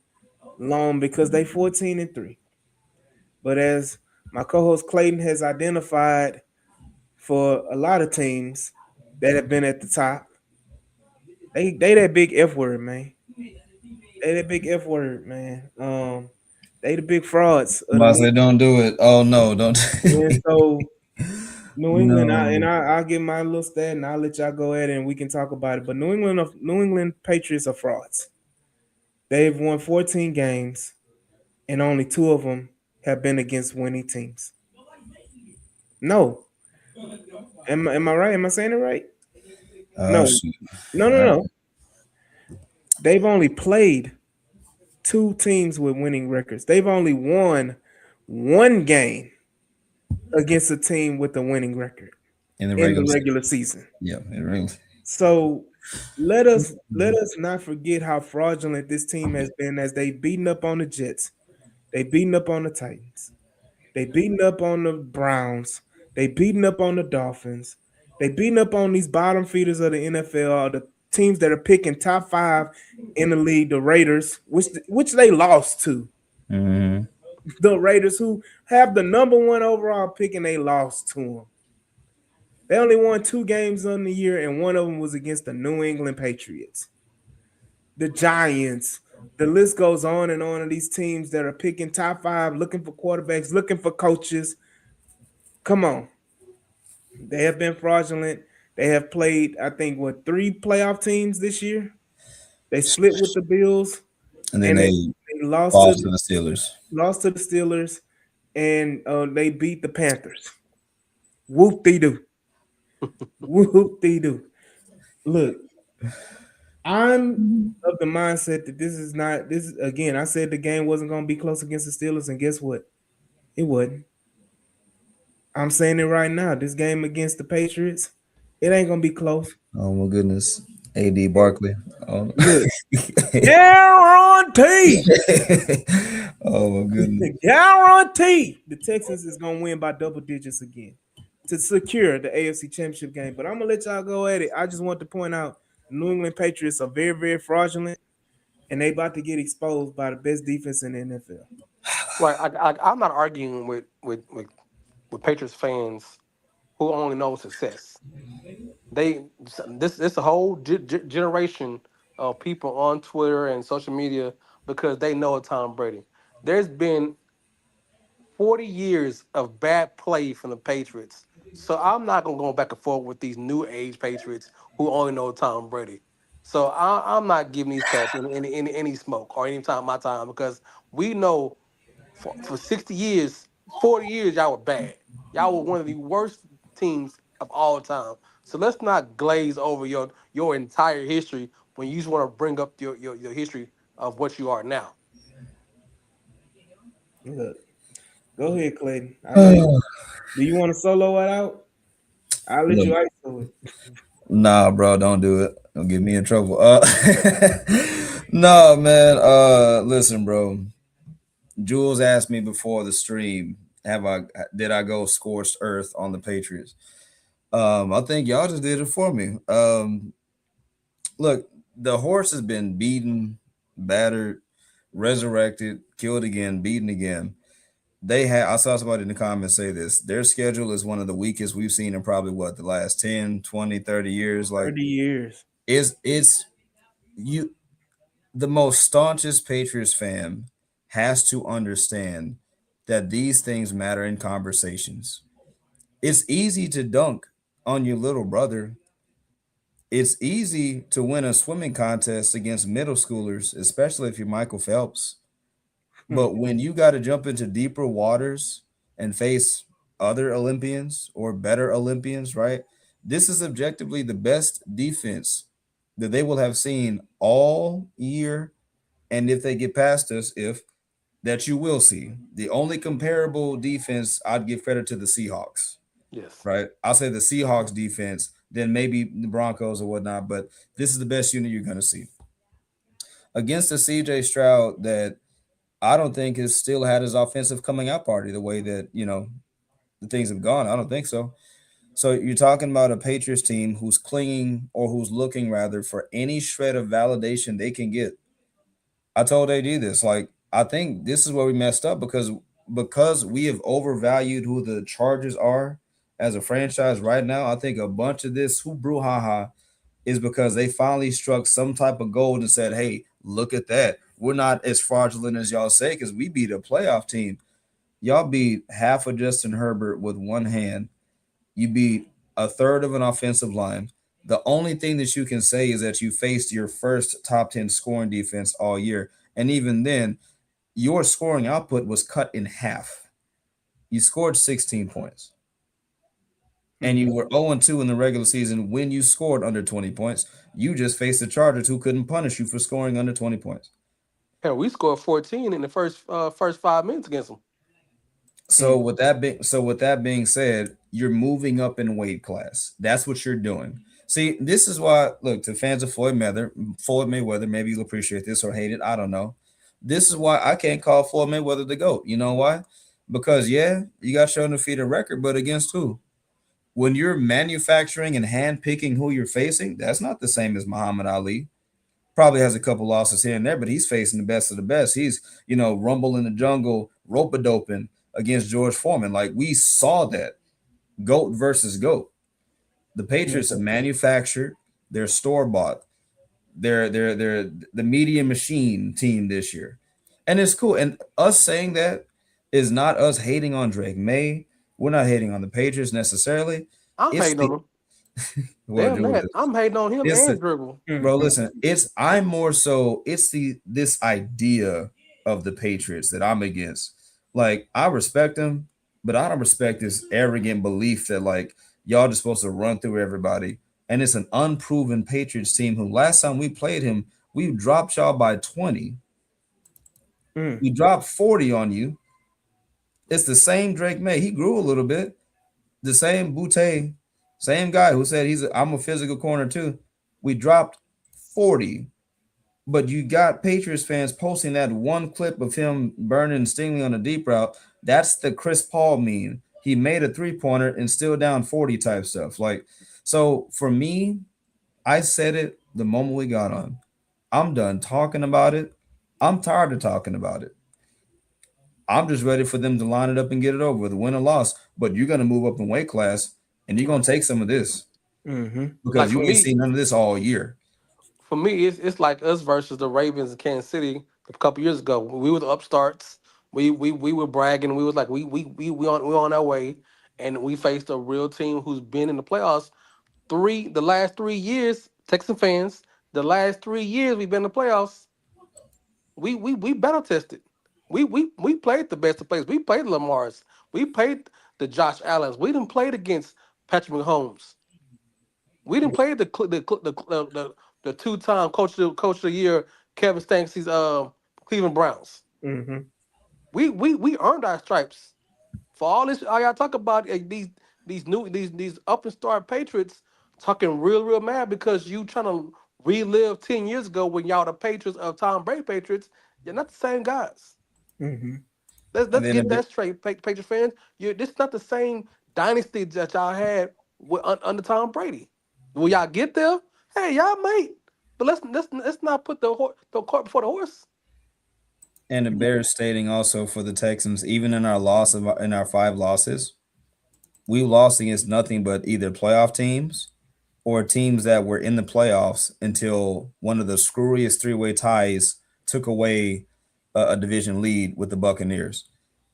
long because they 14-3. But as my co-host Clayton has identified for a lot of teams that have been at the top, they that big F word, man. They that big F word, man. They the big frauds of the But I league. say don't do it. Oh no, don't. And so New England, No. I'll give my little stat and I'll let y'all go ahead and we can talk about it. But New England Patriots are frauds. They've won 14 games, and only two of them have been against winning teams. No, am I right? Am I saying it right? No, Shoot. no. They've only played two teams with winning records. They've only won one game against a team with a winning record In the in the regular season. regular season. Yeah, it really. So let us not forget how fraudulent this team has been as they beaten up on the Jets, they beaten up on the Titans, they beaten up on the Browns, they beaten up on the Dolphins, they beaten up on these bottom feeders of the NFL, the teams that are picking top five in the league, the Raiders, which they lost to. Mm-hmm. The Raiders, who have the number one overall pick, and they lost to them. They only won two games on the year, and one of them was against the New England Patriots. The Giants. The list goes on and on of these teams that are picking top five, looking for quarterbacks, looking for coaches. Come on. They have been fraudulent. They have played, I think, what, three playoff teams this year? They split with the Bills, And then and they they lost to lost to the Steelers. the Steelers, and they beat the Panthers. Whoop de doo. Whoop de doo. Look, I'm of the mindset that this is not this is again. I said the game wasn't gonna be close against the Steelers, and guess what? It wasn't. I'm saying it right now. This game against the Patriots, it ain't gonna be close. Oh my goodness. AD Barkley. Oh, Look, guarantee, oh my goodness. guarantee the Texans is gonna win by double digits again to secure the AFC Championship game. But I'm gonna let y'all go at it. I just want to point out the New England Patriots are very, very fraudulent, and they about to get exposed by the best defense in the NFL. Right. I'm not arguing with Patriots fans who only know success. They this a whole generation of people on Twitter and social media because they know Tom Brady. There's been 40 years of bad play from the Patriots. So I'm not gonna go back and forth with these new age Patriots who only know Tom Brady. So I'm not giving these cats any smoke or any time my time because we know for 60 years, 40 years, y'all were bad. Y'all were one of the worst teams of all time. So let's not glaze over your entire history when you just want to bring up your history of what you are now. Look, go ahead, Clayton. I know you. Do you want to solo it out? I'll let Look, you ISO it. nah, bro, don't do it. Don't get me in trouble. No, man. Listen, bro. Jules asked me before the stream, did I go scorched earth on the Patriots? I think y'all just did it for me. Look, the horse has been beaten, battered, resurrected, killed again, beaten again. I saw somebody in the comments say this. Their schedule is one of the weakest we've seen in probably the last 10, 20, 30 years. Like 30 years. it's you the most staunchest Patriots fan has to understand that these things matter in conversations. It's easy to dunk on your little brother. It's easy to win a swimming contest against middle schoolers, especially if you're Michael Phelps. But when you got to jump into deeper waters and face other Olympians or better Olympians, right? This is objectively the best defense that they will have seen all year. And if they get past us, if that you will see, the only comparable defense I'd give credit to the Seahawks, Yes. right? I'll say the Seahawks defense, then maybe the Broncos or whatnot. But this is the best unit you're going to see against the CJ Stroud that I don't think has still had his offensive coming out party the way that, the things have gone. I don't think so. So you're talking about a Patriots team who's clinging or who's looking rather for any shred of validation they can get. I told AD this, like, I think this is where we messed up because we have overvalued who the Chargers are as a franchise right now. I think a bunch of this who brouhaha is because they finally struck some type of gold and said, hey, look at that. We're not as fraudulent as y'all say because we beat a playoff team. Y'all beat half of Justin Herbert with one hand. You beat a third of an offensive line. The only thing that you can say is that you faced your first top 10 scoring defense all year. And even then, your scoring output was cut in half. You scored 16 points. And you were 0-2 in the regular season when you scored under 20 points. You just faced the Chargers who couldn't punish you for scoring under 20 points. Hell, we scored 14 in the first 5 minutes against them. So with that being said, you're moving up in weight class. That's what you're doing. See, this is why, look, to fans of Floyd Mayweather, maybe you'll appreciate this or hate it. I don't know. This is why I can't call Floyd Mayweather the GOAT. You know why? Because, yeah, you got your undefeated record, but against who? When you're manufacturing and handpicking who you're facing, that's not the same as Muhammad Ali. Probably has a couple losses here and there, but he's facing the best of the best. He's, rumble in the jungle, rope-a-doping against George Foreman. Like, we saw that. GOAT versus GOAT. The Patriots are manufactured. They're store-bought. They're the media machine team this year. And it's cool. And us saying that is not us hating on Drake May. We're not hating on the Patriots necessarily. I'm hating on them. Damn, man, I'm hating on him and Dribble. Bro, listen, I'm more so it's this idea of the Patriots that I'm against. Like, I respect them, but I don't respect this arrogant belief that like y'all just supposed to run through everybody. And it's an unproven Patriots team who last time we played him, we dropped y'all by 20. We dropped 40 on you. It's the same Drake May. He grew a little bit. The same Butte, same guy who said I'm a physical corner too. We dropped 40. But you got Patriots fans posting that one clip of him burning Stingley on a deep route. That's the Chris Paul meme. He made a three-pointer and still down 40 type stuff. Like, so for me, I said it the moment we got on. I'm done talking about it. I'm tired of talking about it. I'm just ready for them to line it up and get it over with, win or loss. But you're going to move up in weight class, and you're going to take some of this because Like you ain't seen none of this all year. For me, it's like us versus the Ravens in Kansas City a couple years ago. We were the upstarts. We were bragging. We was like we on our way, and we faced a real team who's been in the playoffs the last 3 years. Texan fans, the last 3 years we've been in the playoffs. We battle tested. We played the best of players. We played Lamar's. We played the Josh Allen's. We didn't play against Patrick Mahomes. We didn't play the two-time coach of the year Kevin Stanks's Cleveland Browns. We earned our stripes for all this. All y'all talk about these up and start Patriots talking real mad because you trying to relive 10 years ago when y'all the Patriots of Tom Brady Patriots. You're not the same guys. Let's get that straight, Patriot fans. This is not the same dynasty that y'all had under Tom Brady. Will y'all get there? Hey, y'all might, but let's not put the cart before the horse. And the Bears stating also for the Texans, even in our 5 losses, we lost against nothing but either playoff teams or teams that were in the playoffs until one of the screwiest 3-way ties took away a division lead with the Buccaneers.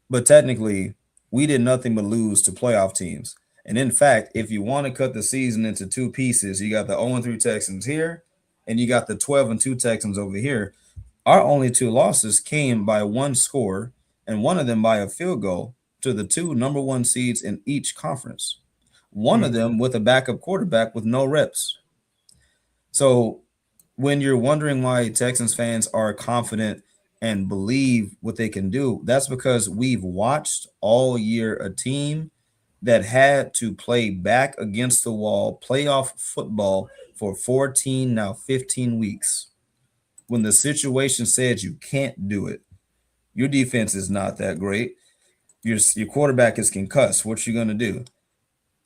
But technically, we did nothing but lose to playoff teams. And in fact, if you want to cut the season into 2 pieces, you got the 0-3 Texans here, and you got the 12-2 Texans over here. Our only two losses came by one score, and one of them by a field goal to the two number one seeds in each conference. One of Mm. them with a backup quarterback with no reps. So when you're wondering why Texans fans are confident and believe what they can do, that's because we've watched all year a team that had to play back against the wall playoff football for 14, now 15 weeks. When the situation said you can't do it, your defense is not that great. Your quarterback is concussed. What you gonna do?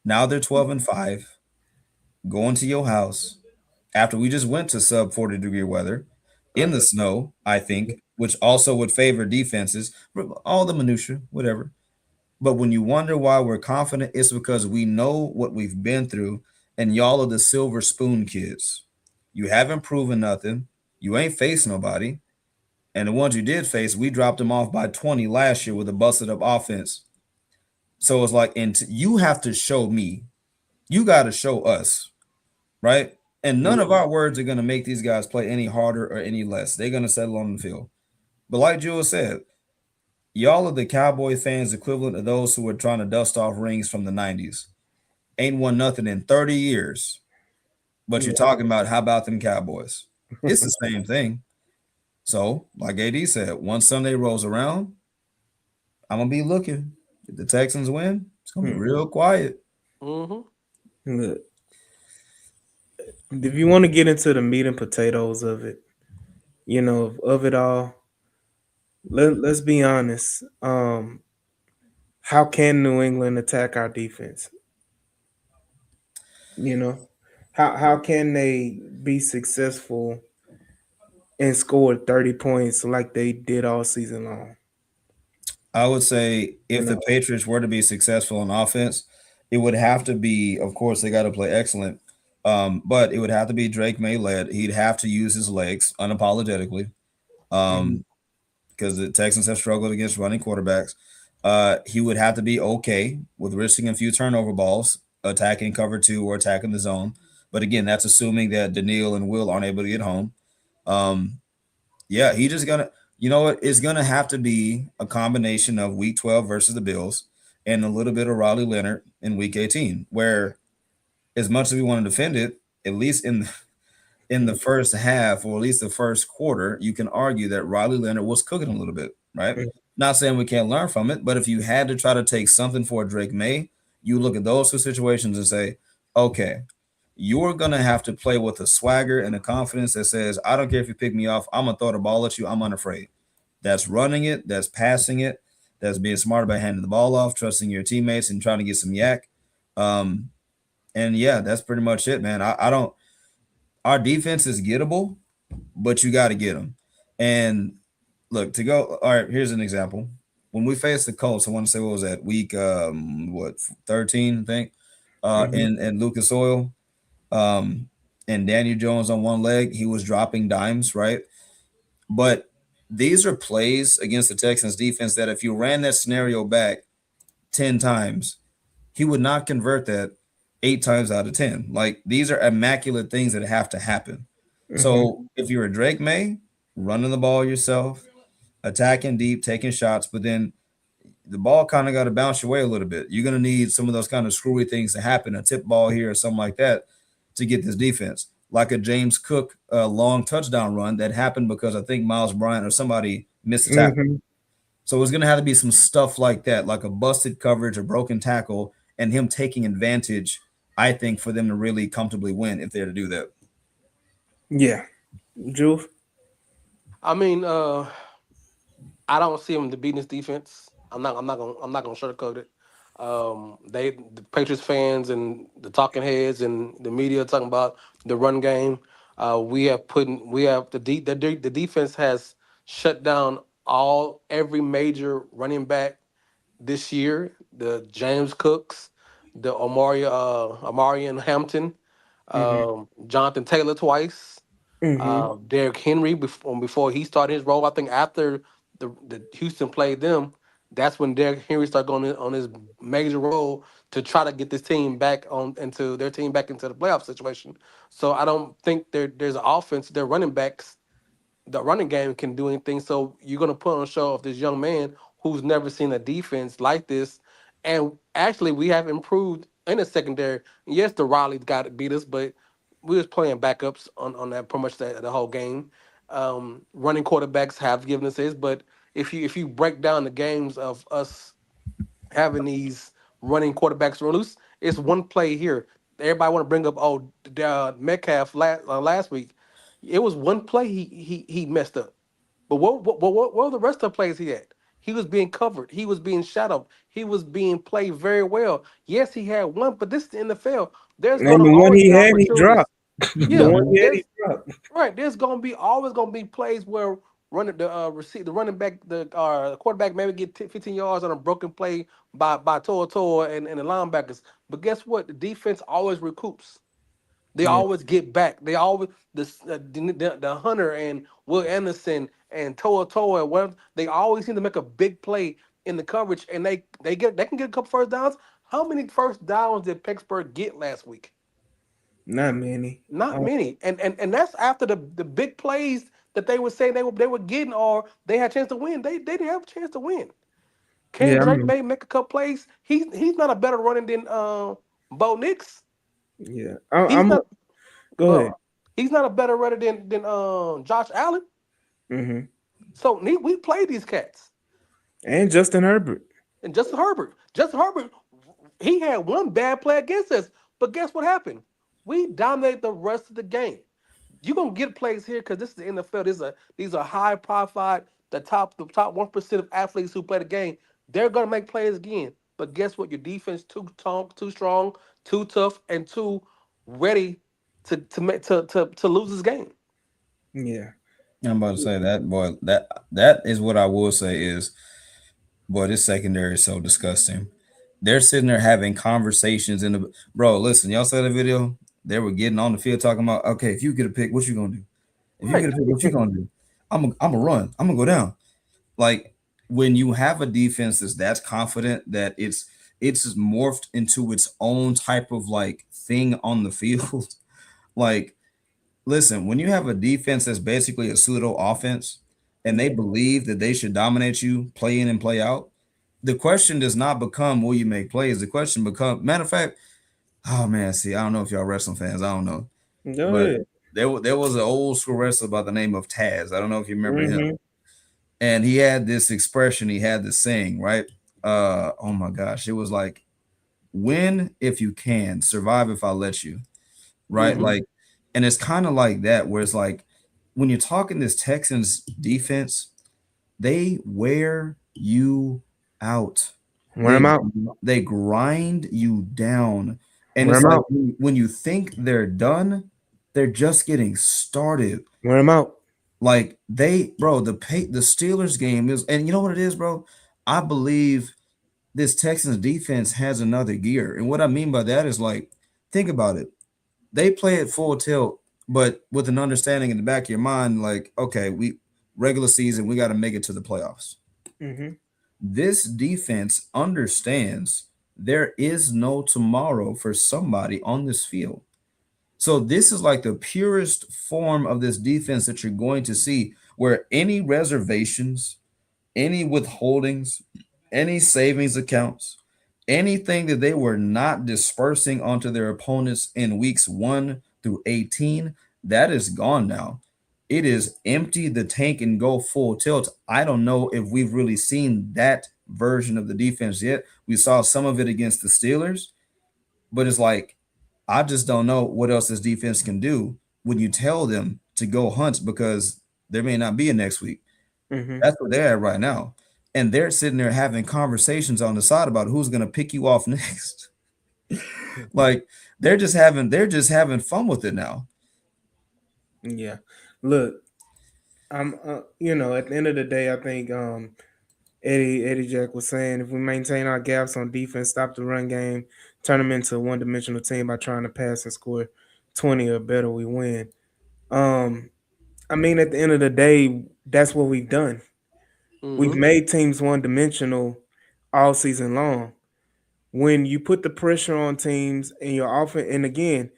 Now they're 12-5, going to your house after we just went to sub 40-degree weather in the snow, I think, which also would favor defenses, all the minutia, whatever. But when you wonder why we're confident, it's because we know what we've been through, and y'all are the silver spoon kids. You haven't proven nothing. You ain't faced nobody. And the ones you did face, we dropped them off by 20 last year with a busted up offense. So it's like, and you have to show me, you got to show us, right? And none of our words are going to make these guys play any harder or any less. They're going to settle on the field. But like Jules said, y'all are the Cowboy fans equivalent of those who were trying to dust off rings from the 90s. Ain't won nothing in 30 years. But you're talking about how about them Cowboys? It's the same thing. So, like AD said, once Sunday rolls around, I'm gonna be looking. If the Texans win, it's gonna be real quiet. Mm-hmm. Look, if you want to get into the meat and potatoes of it, of it all, let's be honest. How can New England attack our defense? You know, how can they be successful and score 30 points like they did all season long? I would say You if the know, Patriots were to be successful on offense, it would have to be, of course, they got to play excellent. But it would have to be Drake May led. He'd have to use his legs unapologetically. mhm, Because the Texans have struggled against running quarterbacks. He would have to be okay with risking a few turnover balls, attacking cover two or attacking the zone. But again, that's assuming that Daniil and Will aren't able to get home. Um, yeah, he just gonna, you know what? It's gonna have to be a combination of Week 12 versus the Bills and a little bit of Raleigh Leonard in Week 18, where as much as we want to defend it, at least in the first half or at least the first quarter, you can argue that Riley Leonard was cooking a little bit, right? mhm, Not saying we can't learn from it, but if you had to try to take something for Drake May, you look at those two situations and say, okay, you're gonna have to play with a swagger and a confidence that says, I don't care if you pick me off, I'm gonna throw the ball at you, I'm unafraid. That's running it, that's passing it, that's being smart about handing the ball off, trusting your teammates and trying to get some yak. Um, and yeah, that's pretty much it, man. I don't our defense is gettable, but you got to get them. And look, to go, all right, here's an example. When we faced the Colts, I want to say what was that week, what 13, I think, mhm, in Lucas Oil, um, and Daniel Jones on one leg, he was dropping dimes, right? But these are plays against the Texans defense that if you ran that scenario back 10 times, he would not convert that 8 times out of 10. Like these are immaculate things that have to happen. mhm. So if you're a Drake May, running the ball yourself, attacking deep, taking shots, but then the ball kind of got to bounce your way a little bit. You're going to need some of those kind of screwy things to happen, a tip ball here or something like that to get this defense. Like a James Cook long touchdown run that happened because I think Miles Bryant or somebody missed a tackle. Mhm. So it's going to have to be some stuff like that, like a busted coverage, a broken tackle, and him taking advantage, I think, for them to really comfortably win if they're to do that. Yeah, Jules. I mean, I don't see him to beat this defense. I'm not gonna sugarcoat it. The Patriots fans and the talking heads and the media talking about the run game. We have the defense has shut down every major running back this year. The James Cooks, the Amari and Hampton, Mhm, Jonathan Taylor twice, mhm, Derrick Henry before he started his role. I think after the Houston played them, that's when Derrick Henry started going on his major role to try to get this team back on into their team back into the playoff situation. So I don't think there's an offense. Their running backs the running game can do anything. So you're gonna put on a show of this young man who's never seen a defense like this. And actually, we have improved in the secondary. Yes, the Riley got to beat us, but we was playing backups on that pretty much the whole game. Running quarterbacks have given us this, but if you break down the games of us having these running quarterbacks loose, it's one play here. Everybody want to bring up Metcalf last week. It was one play he messed up. But what were the rest of the plays he had? He was being covered. He was being shadowed. He was being played very well. Yes, he had one, but this is the NFL. There's And gonna the one always he be had, he opportunities. dropped. The Yeah, one he had, he there's dropped. right. There's gonna be always gonna be plays where the running back the quarterback maybe get 15 yards on a broken play by Toa and the linebackers. But guess what? The defense always recoups. They Yeah, always get back. They always the Hunter and Will Anderson and Toa and what they always seem to make a big play in the coverage, and they can get a couple first downs. How many first downs did Pittsburgh get last week? not many. Not many, and that's after the big plays that they were saying they were getting, or they had a chance to win. They didn't have a chance to win. Kenny Yeah, I Drake mean, may make a couple plays. He's not a better runner than Bo Nix. yeah. He's I'm not. go Uh, ahead. he's not a better runner than Josh Allen. Hmm. So we played these cats. And Justin Herbert. And Justin Herbert, he had one bad play against us. But guess what happened? We dominated the rest of the game. You're gonna get plays here because this is the NFL. These are high profile, the top 1% of athletes who play the game. They're gonna make plays again. But guess what? Your defense too strong, too tough, and too ready to lose this game. Yeah. I'm about to say that, boy. That is what I will say is, boy, this secondary is so disgusting. They're sitting there having conversations in the bro. Listen, y'all saw the video. They were getting on the field talking about, okay, if you get a pick, what you gonna do? If you get Right. a pick, what you gonna do? I'm gonna run. I'm gonna go down. Like when you have a defense that's confident that it's morphed into its own type of like thing on the field. Like, listen, when you have a defense that's basically a pseudo offense and they believe that they should dominate you, play in and play out, the question does not become will you make plays. The question becomes, matter of fact, oh man, see, I don't know if y'all wrestling fans, I don't know, Go but ahead. there was an old school wrestler by the name of Taz. I don't know if you remember him, Hmm. and he had this expression, he had this saying, right? Oh my gosh, it was like, win if you can, survive if I let you, right? Mm-hmm. Like, and it's kind of like that, where it's like when you're talking this Texans defense, they wear you out. Wear They him out. they grind you down. And Wear it's him like out. when you think they're done, they're just getting started. Wear him out. Like bro, the Steelers game is, and you know what it is, bro? I believe this Texans defense has another gear. And what I mean by that is like, think about it. They play it full tilt, but with an understanding in the back of your mind, like, okay, we regular season, we got to make it to the playoffs. Hmm. This defense understands there is no tomorrow for somebody on this field. So this is like the purest form of this defense that you're going to see, where any reservations, any withholdings, any savings accounts, anything that they were not dispersing onto their opponents in weeks 1 through 18, that is gone now. It is empty the tank and go full tilt. I don't know if we've really seen that version of the defense yet. We saw some of it against the Steelers, but it's like, I just don't know what else this defense can do when you tell them to go hunt because there may not be a next week. Hmm. That's where they're at right now. And they're sitting there having conversations on the side about who's going to pick you off next. Like they're just having fun with it now. Yeah. Look, I'm at the end of the day, I think Eddie Jack was saying if we maintain our gaps on defense, stop the run game, turn them into a one-dimensional team by trying to pass and score 20 or better, we win. Um, I mean, at the end of the day, that's what we've done. We've Mm-hmm. made teams one-dimensional all season long. When you put the pressure on teams and your offense, and again,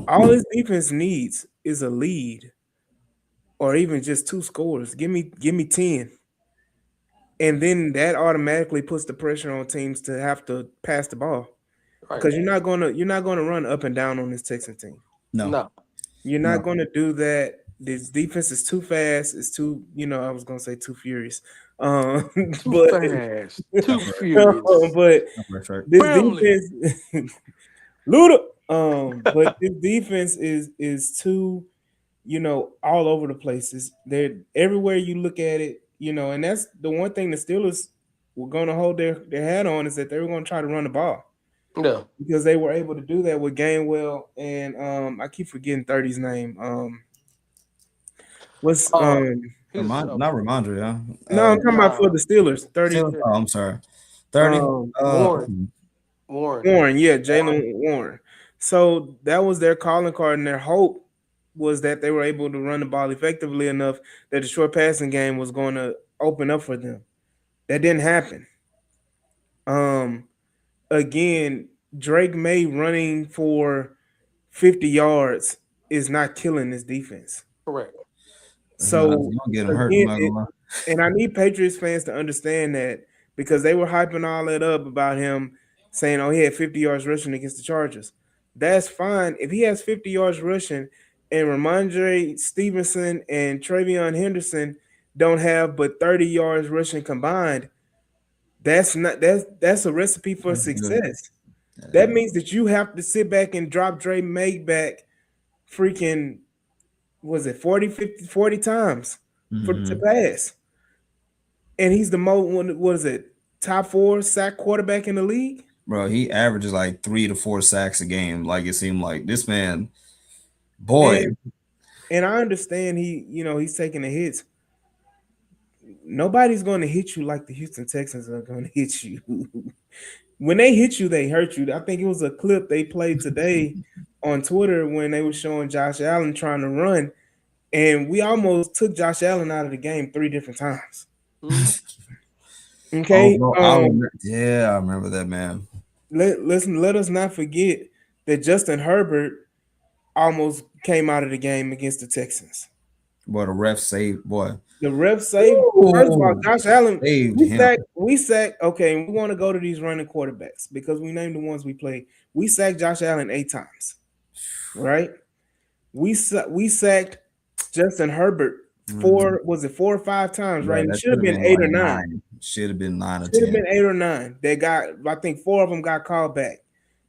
all this defense needs is a lead. or even just 2 scores. Give me 10. And then that automatically puts the pressure on teams to have to pass the ball. Right. Because you're not gonna run up and down on this Texan team. No, No. You're no. not gonna do that. This defense is too fast. It's too, I was gonna say too furious. Too But fast. Too furious. but That's right. this Family. defense Luda. But this defense is too, all over the places. They're everywhere you look at it, and that's the one thing the Steelers were gonna hold their hat on, is that they were gonna try to run the ball. Yeah. Because they were able to do that with Gainwell and I keep forgetting 30's name. What's He's Not Ramondre, no, I'm talking about for the Steelers. 30 still, oh, I'm sorry. 30. Warren. Warren. Warren, yeah, Jalen Warren. So that was their calling card, and their hope was that they were able to run the ball effectively enough that the short passing game was going to open up for them. That didn't happen. Again, Drake May running for 50 yards is not killing this defense. Correct. So You don't get him hurt. I'm again, not gonna lie. and I need Patriots fans to understand that, because they were hyping all that up about him saying, oh, he had 50 yards rushing against the Chargers. That's fine. If he has 50 yards rushing and Ramondre Stevenson and Travion Henderson don't have but 30 yards rushing combined, that's a recipe for That's good. success. That means that you have to sit back and drop Dre May back freaking, was it 40, 50, 40 times to pass. And he's the top 4 sack quarterback in the league? Bro, he averages like 3 to 4 sacks a game. Like, it seemed like this man, boy. And I understand he's taking the hits. Nobody's going to hit you like the Houston Texans are going to hit you. When they hit you, they hurt you. I think it was a clip they played today on Twitter when they were showing Josh Allen trying to run, and we almost took Josh Allen out of the game 3 different times. Okay. I remember that, man. Let us not forget that Justin Herbert almost came out of the game against the Texans. Boy, the ref saved, boy. The ref saved. First of all, Josh Allen saved him. We sacked. Okay, we want to go to these running quarterbacks because we named the ones we played. We sacked Josh Allen 8 times, right? We sacked Justin Herbert 4 or 5 times, right? It should have been 8 or 9. Should have been 9 or 10. Should have been 8 or 9. They got, I think 4 of them got called back.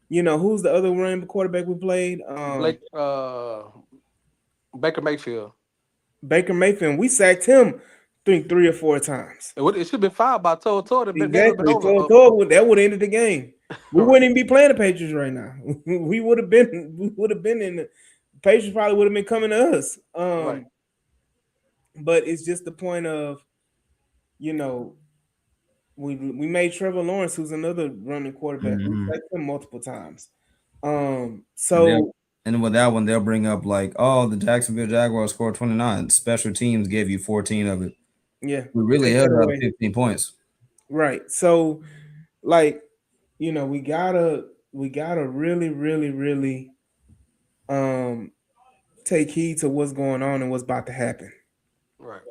Who's the other running quarterback we played? Baker Mayfield. Baker Mayfield. We sacked him, I think 3 or 4 times. It should have been 5 by Todd. Exactly. That would have ended the game. We wouldn't even be playing the Patriots right now. we would have been in the Patriots probably would have been coming to us. Right. But it's just the point of, we made Trevor Lawrence, who's another running quarterback. We sacked him multiple times. And with that one, they'll bring up like, oh, the Jacksonville Jaguars scored 29. Special teams gave you 14 of it. Yeah. We really held out 15 points. Right. So, we gotta really, really, really take heed to what's going on and what's about to happen. Right.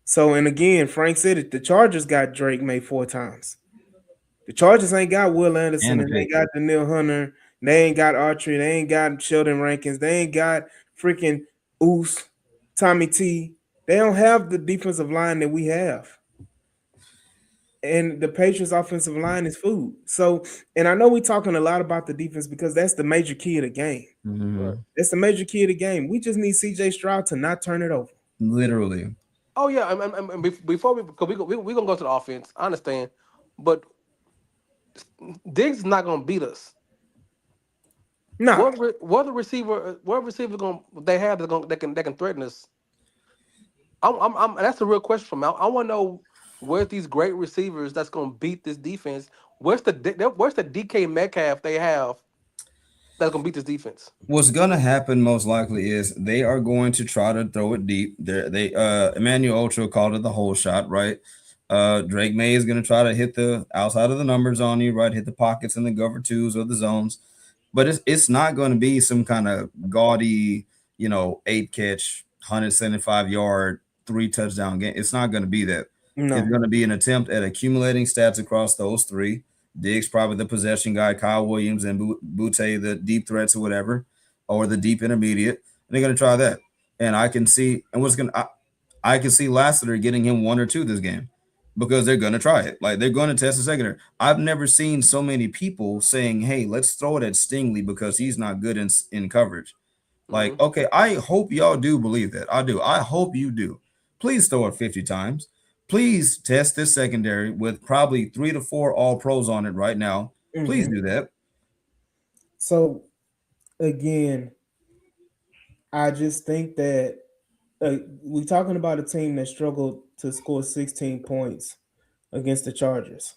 So, and again, Frank said it, the Chargers got Drake May 4 times. The Chargers ain't got Will Anderson, and they got Daniil Hunter. They ain't got Archery. They ain't got Sheldon Rankins. They ain't got freaking Oos, Tommy T. They don't have the defensive line that we have. And the Patriots' offensive line is food. So, and I know we're talking a lot about the defense because that's the major key of the game. Mm-hmm. That's the major key of the game. We just need C.J. Stroud to not turn it over. Literally. Oh, yeah. And before because we're going to go to the offense. I understand. But Diggs is not going to beat us. No. What receiver going they have that can threaten us? That's a real question for me. I want to know where's these great receivers that's going to beat this defense. Where's the DK Metcalf they have that's going to beat this defense? What's going to happen most likely is they are going to try to throw it deep. Emmanuel Ultra called it the whole shot, right? Drake May is going to try to hit the outside of the numbers on you, right? Hit the pockets and the cover 2s or the zones. But it's not going to be some kind of gaudy, 8-catch, 175-yard, 3 touchdown game. It's not going to be that. It's No. going to be an attempt at accumulating stats across those three. Diggs probably the possession guy, Kyle Williams and Butte the deep threats or whatever, or the deep intermediate. And they're going to try that. And I can see, and what's going to, I can see Lassiter getting him 1 or 2 this game because they're going to try it. Like they're going to test the secondary. I've never seen so many people saying, "Hey, let's throw it at Stingley because he's not good in coverage." Like, okay, I hope y'all do believe that. I do. I hope you do. Please throw it 50 times. Please test this secondary with probably 3 to 4 all pros on it right now. Please do that. So again, I just think that we're talking about a team that struggled to score 16 points against the Chargers.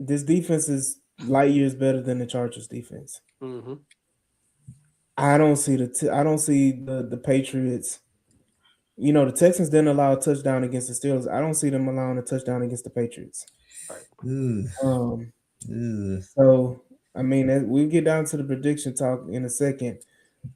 This defense is light years better than the Chargers defense. Mm-hmm. I don't see the Patriots. You know, the Texans didn't allow a touchdown against the Steelers. I don't see them allowing a touchdown against the Patriots. Ugh. So I mean, we'll get down to the prediction talk in a second.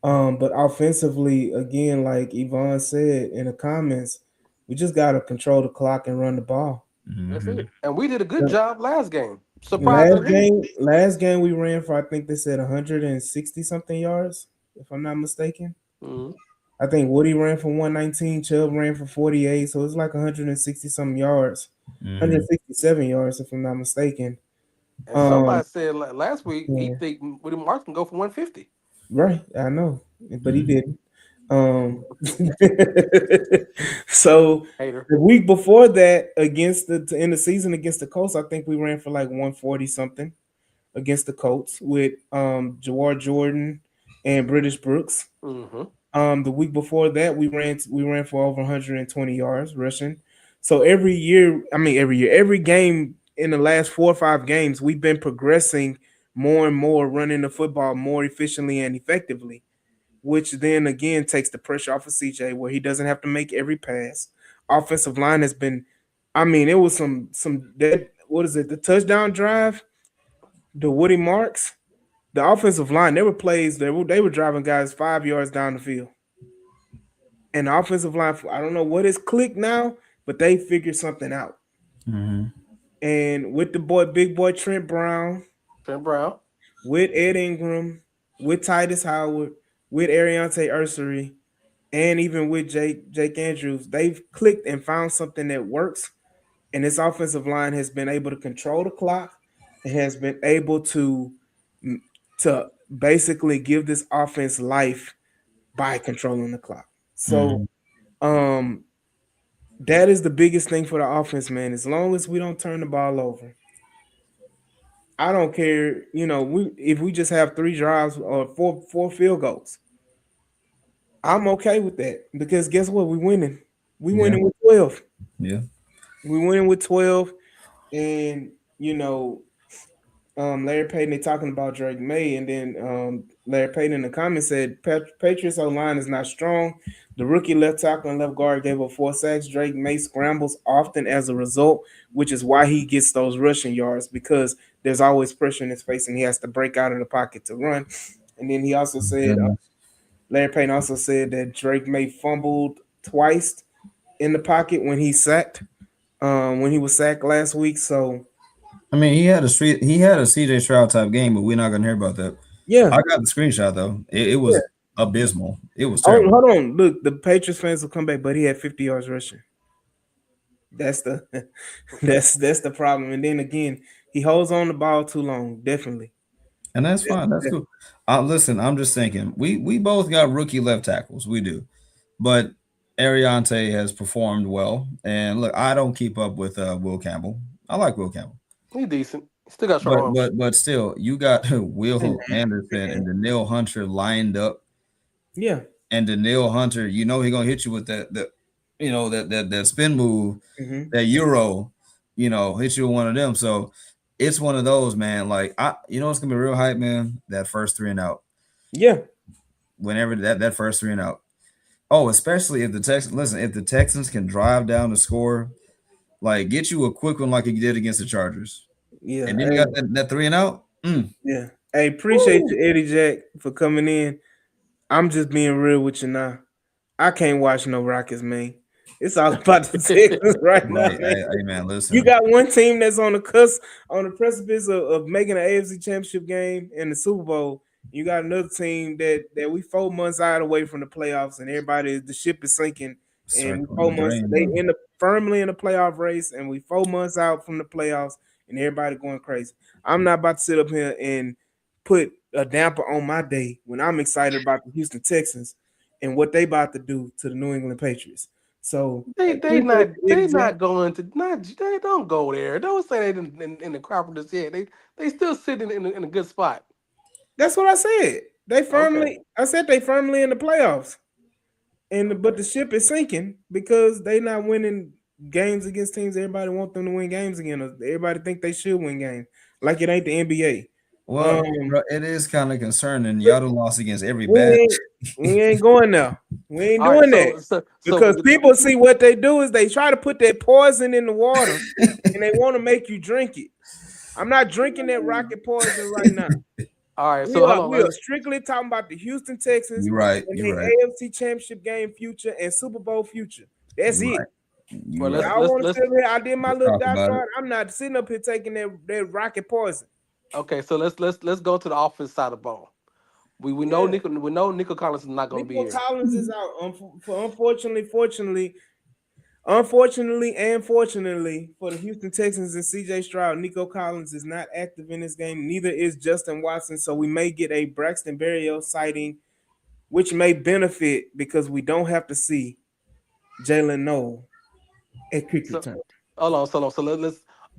But offensively, again, like Yvonne said in the comments, we just gotta control the clock and run the ball. That's it. And we did a good job last game. Last Surprisingly. game we ran for, I think they said 160 something yards, if I'm not mistaken. Mm-hmm. I think Woody ran for 119, Chubb ran for 48, so it's like 160 some yards, 167 yards if I'm not mistaken. And somebody said last week he think Woody Marks can go for 150. Right, I know, but he didn't. So Hater. the week before that, in the season against the Colts, I think we ran for like 140 something against the Colts with Jawar Jordan and British Brooks. Mm-hmm. The week before that, we ran for over 120 yards rushing. So every game in the last 4 or 5 games, we've been progressing more and more, running the football more efficiently and effectively, which then again takes the pressure off of CJ, where he doesn't have to make every pass. Offensive line has been, it was some that, what is it? The touchdown drive, the Woody Marks, the offensive line, there were plays they were driving guys 5 yards down the field. And the offensive line, I don't know what is clicked now, but they figured something out. And with the big boy Trent Brown, with Ed Ingram, with Titus Howard, with Ariante Ursery, and even with Jake Andrews, they've clicked and found something that works. And this offensive line has been able to control the clock. It has been able to basically give this offense life by controlling the clock. So that is the biggest thing for the offense, man. As long as we don't turn the ball over, I don't care. You know, if we just have 3 drives or four field goals, I'm okay with that, because guess what? We winning. We winning with 12. Yeah. We winning with 12. And you know, Larry Payton, they talking about Drake May, and then Larry Payton in the comments said Patriots O-line is not strong. The rookie left tackle and left guard gave up 4 sacks. Drake May scrambles often as a result, which is why he gets those rushing yards, because there's always pressure in his face and he has to break out of the pocket to run. And then he also said, Larry Payton also said that Drake May fumbled twice in the pocket when he was sacked last week. So I mean, he had a CJ Stroud type game, but we're not gonna hear about that. yeah, I got the screenshot though. It was abysmal. It was terrible. Hold on, look, the Patriots fans will come back, but he had 50 yards rushing. That's the that's the problem. And then again, he holds on the ball too long, definitely. And that's fine. That's cool. Listen, I'm just thinking, we both got rookie left tackles. We do, but Ariante has performed well. And look, I don't keep up with Will Campbell. I like Will Campbell. He's decent. Still got short arms. But still, you got Will Anderson and Danielle Hunter lined up. Yeah. And Danielle Hunter, you know, he's gonna hit you with that spin move, that Euro, hit you with one of them. So it's one of those, man. Like it's gonna be real hype, man. That first 3 and out. Yeah. Whenever that first 3 and out. Oh, especially if the Texans can drive down the score, like get you a quick one like you did against the Chargers. Yeah. And then you got that 3 and out. Yeah. Hey, appreciate you, Eddie Jack, for coming in. I'm just being real with you now. I can't watch no Rockets, man. It's all about the Texans right now, Right. man. Hey, man, You listen. got one team that's on the cusp, on the precipice of making an AFC Championship game in the Super Bowl. You got another team that we 4 months out away from the playoffs, and the ship is sinking. And we Circling four the months, drain, they bro. end up firmly in the playoff race, and we 4 months out from the playoffs, and everybody going crazy. I'm not about to sit up here and put a damper on my day when I'm excited about the Houston Texans and what they about to do to the New England Patriots. So appreciate the they energy. not going to not they don't go there. Don't say they in the Carpenters yet. They still sitting in a good spot. That's what I said. Okay. I said they firmly in the playoffs. But the ship is sinking because they not winning games against teams everybody want them to win games again. Everybody think they should win games. Like it ain't the NBA. Well, Um bro, it is kind of concerning. but Y'all done lost against every we bad. ain't we ain't going there. We ain't All right. doing that. Because So people see what they do is they try to put that poison in the water and they want to make you drink it. I'm not drinking that rocket poison right now. all right. We So hold are on. we are strictly talking about the Houston Texans You're right. and You're the right. AFC Championship game future and Super Bowl future. That's You're it. right. You're Well, right. Y'all want to sit here? I did my Let's little talk about it. diatribe. I'm not sitting up here taking that rocket poison. okay. So let's go to the offense side of the ball. Yeah, We know Nico Collins is not going to be Nico here. Collins is out. Unfortunately, and fortunately for the Houston Texans and CJ Stroud, Nico Collins is not active in this game. Neither is Justin Watson. So we may get a Braxton Berrios sighting, which may benefit because we don't have to see Jalen Noel at kick So return. hold on. So let's.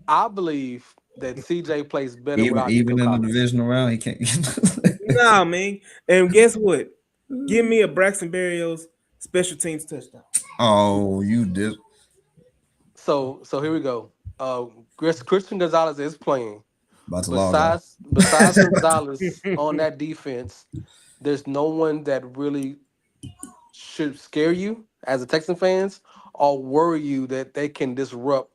I believe that CJ plays better Even without Nico even in the Collins. divisional round, he can't. Nah, man. And guess what? Give me a Braxton Berrios special teams touchdown. Oh, you did. So here we go. Christian Gonzalez is playing. About to log off. Besides Gonzalez on that defense, there's no one that really should scare you as a Texan fans or worry you that they can disrupt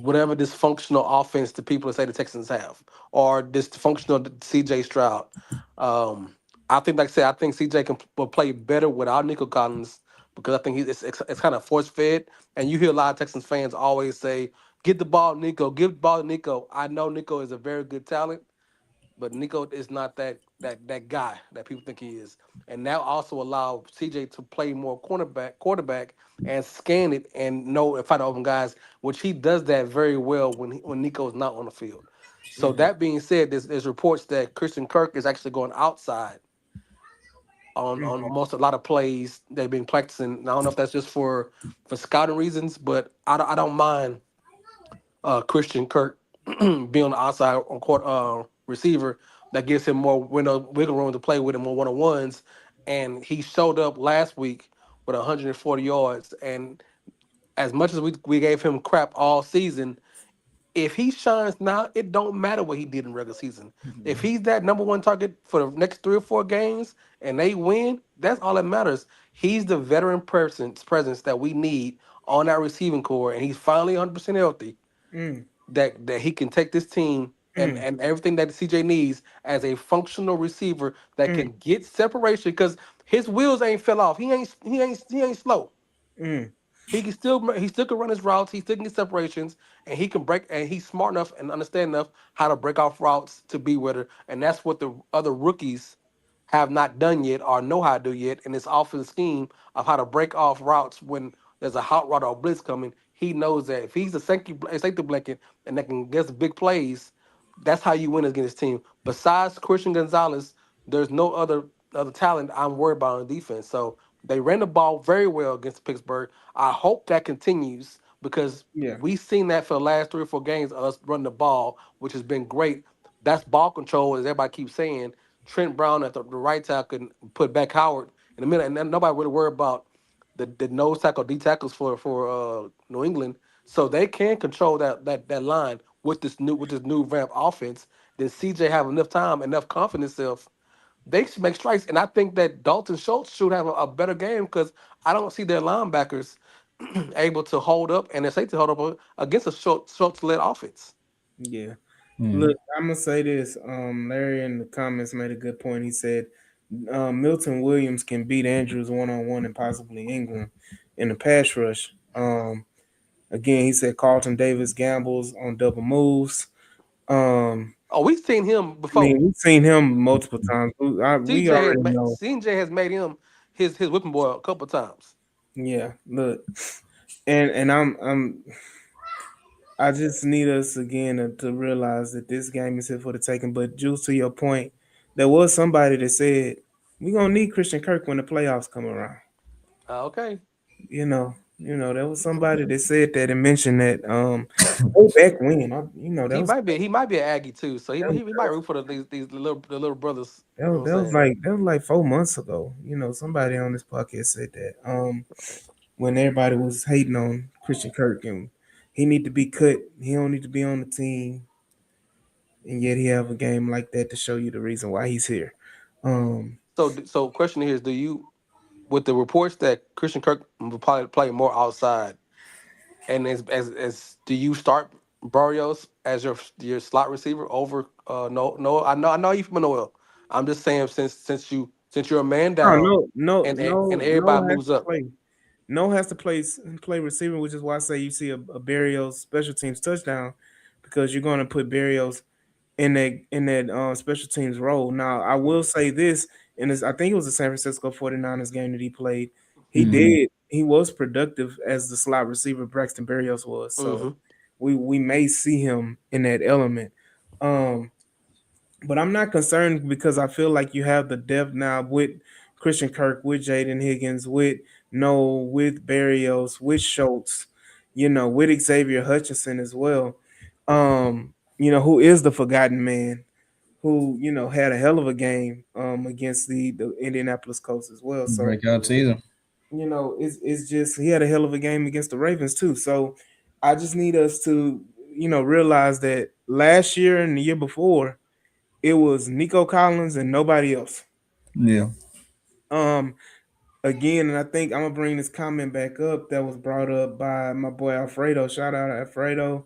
whatever dysfunctional offense the people that say the Texans have, or dysfunctional CJ Stroud. Um, I think, like I said, I think CJ will play better without Nico Collins because I think it's kind of force fed. And you hear a lot of Texans fans always say, "Get the ball, Nico. Give the ball, to Nico." I know Nico is a very good talent, but Nico is not that guy that people think he is. And now also allow CJ to play more quarterback and scan it and know and find open guys, which he does that very well when Nico's not on the field. So Mhm. that being said, there's reports that Christian Kirk is actually going outside on Mhm. almost a lot of plays they've been practicing. I don't know if that's just for scouting reasons, but I don't mind Christian Kirk being on the outside on court receiver that gives him more wiggle room to play with him on one on ones. And he showed up last week with 140 yards. And as much as we gave him crap all season, if he shines now, it don't matter what he did in regular season. If he's that number one target for the next 3 or 4 games and they win, that's all that matters. He's the veteran presence that we need on our receiving core, and he's finally 100% healthy Mm. that he can take this team Mm. and everything that the CJ needs as a functional receiver that Mm. can get separation because his wheels ain't fell off. He ain't slow. Mm. He still can run his routes. He still can get separations, and he can break. And he's smart enough and understand enough how to break off routes to be with her. And that's what the other rookies have not done yet or know how to do yet. And this offensive scheme of how to break off routes when there's a hot route or a blitz coming, he knows that if he's a safety blanket and that can get big plays, that's how you win against this team. Besides Christian Gonzalez, there's no other talent I'm worried about on defense. So they ran the ball very well against Pittsburgh. I hope that continues because Yeah. we've seen that for the last 3 or 4 games of us running the ball, which has been great. That's ball control, as everybody keeps saying. Trent Brown at the right tackle and put back Howard in the middle, and then nobody really worry about the nose tackle, D tackles for New England, so they can control that line with this new ramp offense. Then CJ have enough time, enough confidence self. They should make strikes, and I think that Dalton Schultz should have a better game because I don't see their linebackers able to hold up and their safety hold up against a Schultz led offense. Yeah. Hmm. Look, I'm gonna say this. Larry in the comments made a good point. He said Milton Williams can beat Andrews one on one and possibly Ingram in the pass rush. Again, he said Carlton Davis gambles on double moves. Um, Oh, we've seen him I mean, before. we've seen him multiple times. We already know. CJ has made him his whipping boy a couple times. Yeah, look, and I just need us again to realize that this game is here for the taking. But Jules, to your point, there was somebody that said we're gonna need Christian Kirk when the playoffs come around. Okay, There was somebody that said that and mentioned that way back when. he might be an Aggie too, so that, he might root for these little brothers. You know what I'm saying? that was like 4 months ago. Somebody on this podcast said that. When everybody was hating on Christian Kirk and he need to be cut, he don't need to be on the team, and yet he have a game like that to show you the reason why he's here. Um, So question here is, do you, with the reports that Christian Kirk will probably play more outside, and as do you start Barrios as your slot receiver over no I know you from Noel. I'm just saying since you're a man oh down no, no, and no, no everybody has moves to up. play. No has to play receiver, which is why I say you see a Barrios special teams touchdown because you're going to put Barrios in that special teams role. Now, I will say this, I think it was the San Francisco 49ers game that he played. Mhm. He was productive as the slot receiver Braxton Berrios was. So Hmm. we may see him in that element. Um, but I'm not concerned because I feel like you have the depth now with Christian Kirk, with Jaden Higgins, with Noel, with Berrios, with Schultz, with Xavier Hutchinson as well. Who is the forgotten man who, had a hell of a game against the Indianapolis Colts as well. So, Breakout season. it's just he had a hell of a game against the Ravens too. So I just need us to, realize that last year and the year before, it was Nico Collins and nobody else. Yeah. Um, Again, and I think I'm gonna bring this comment back up that was brought up by my boy Alfredo. Shout out Alfredo.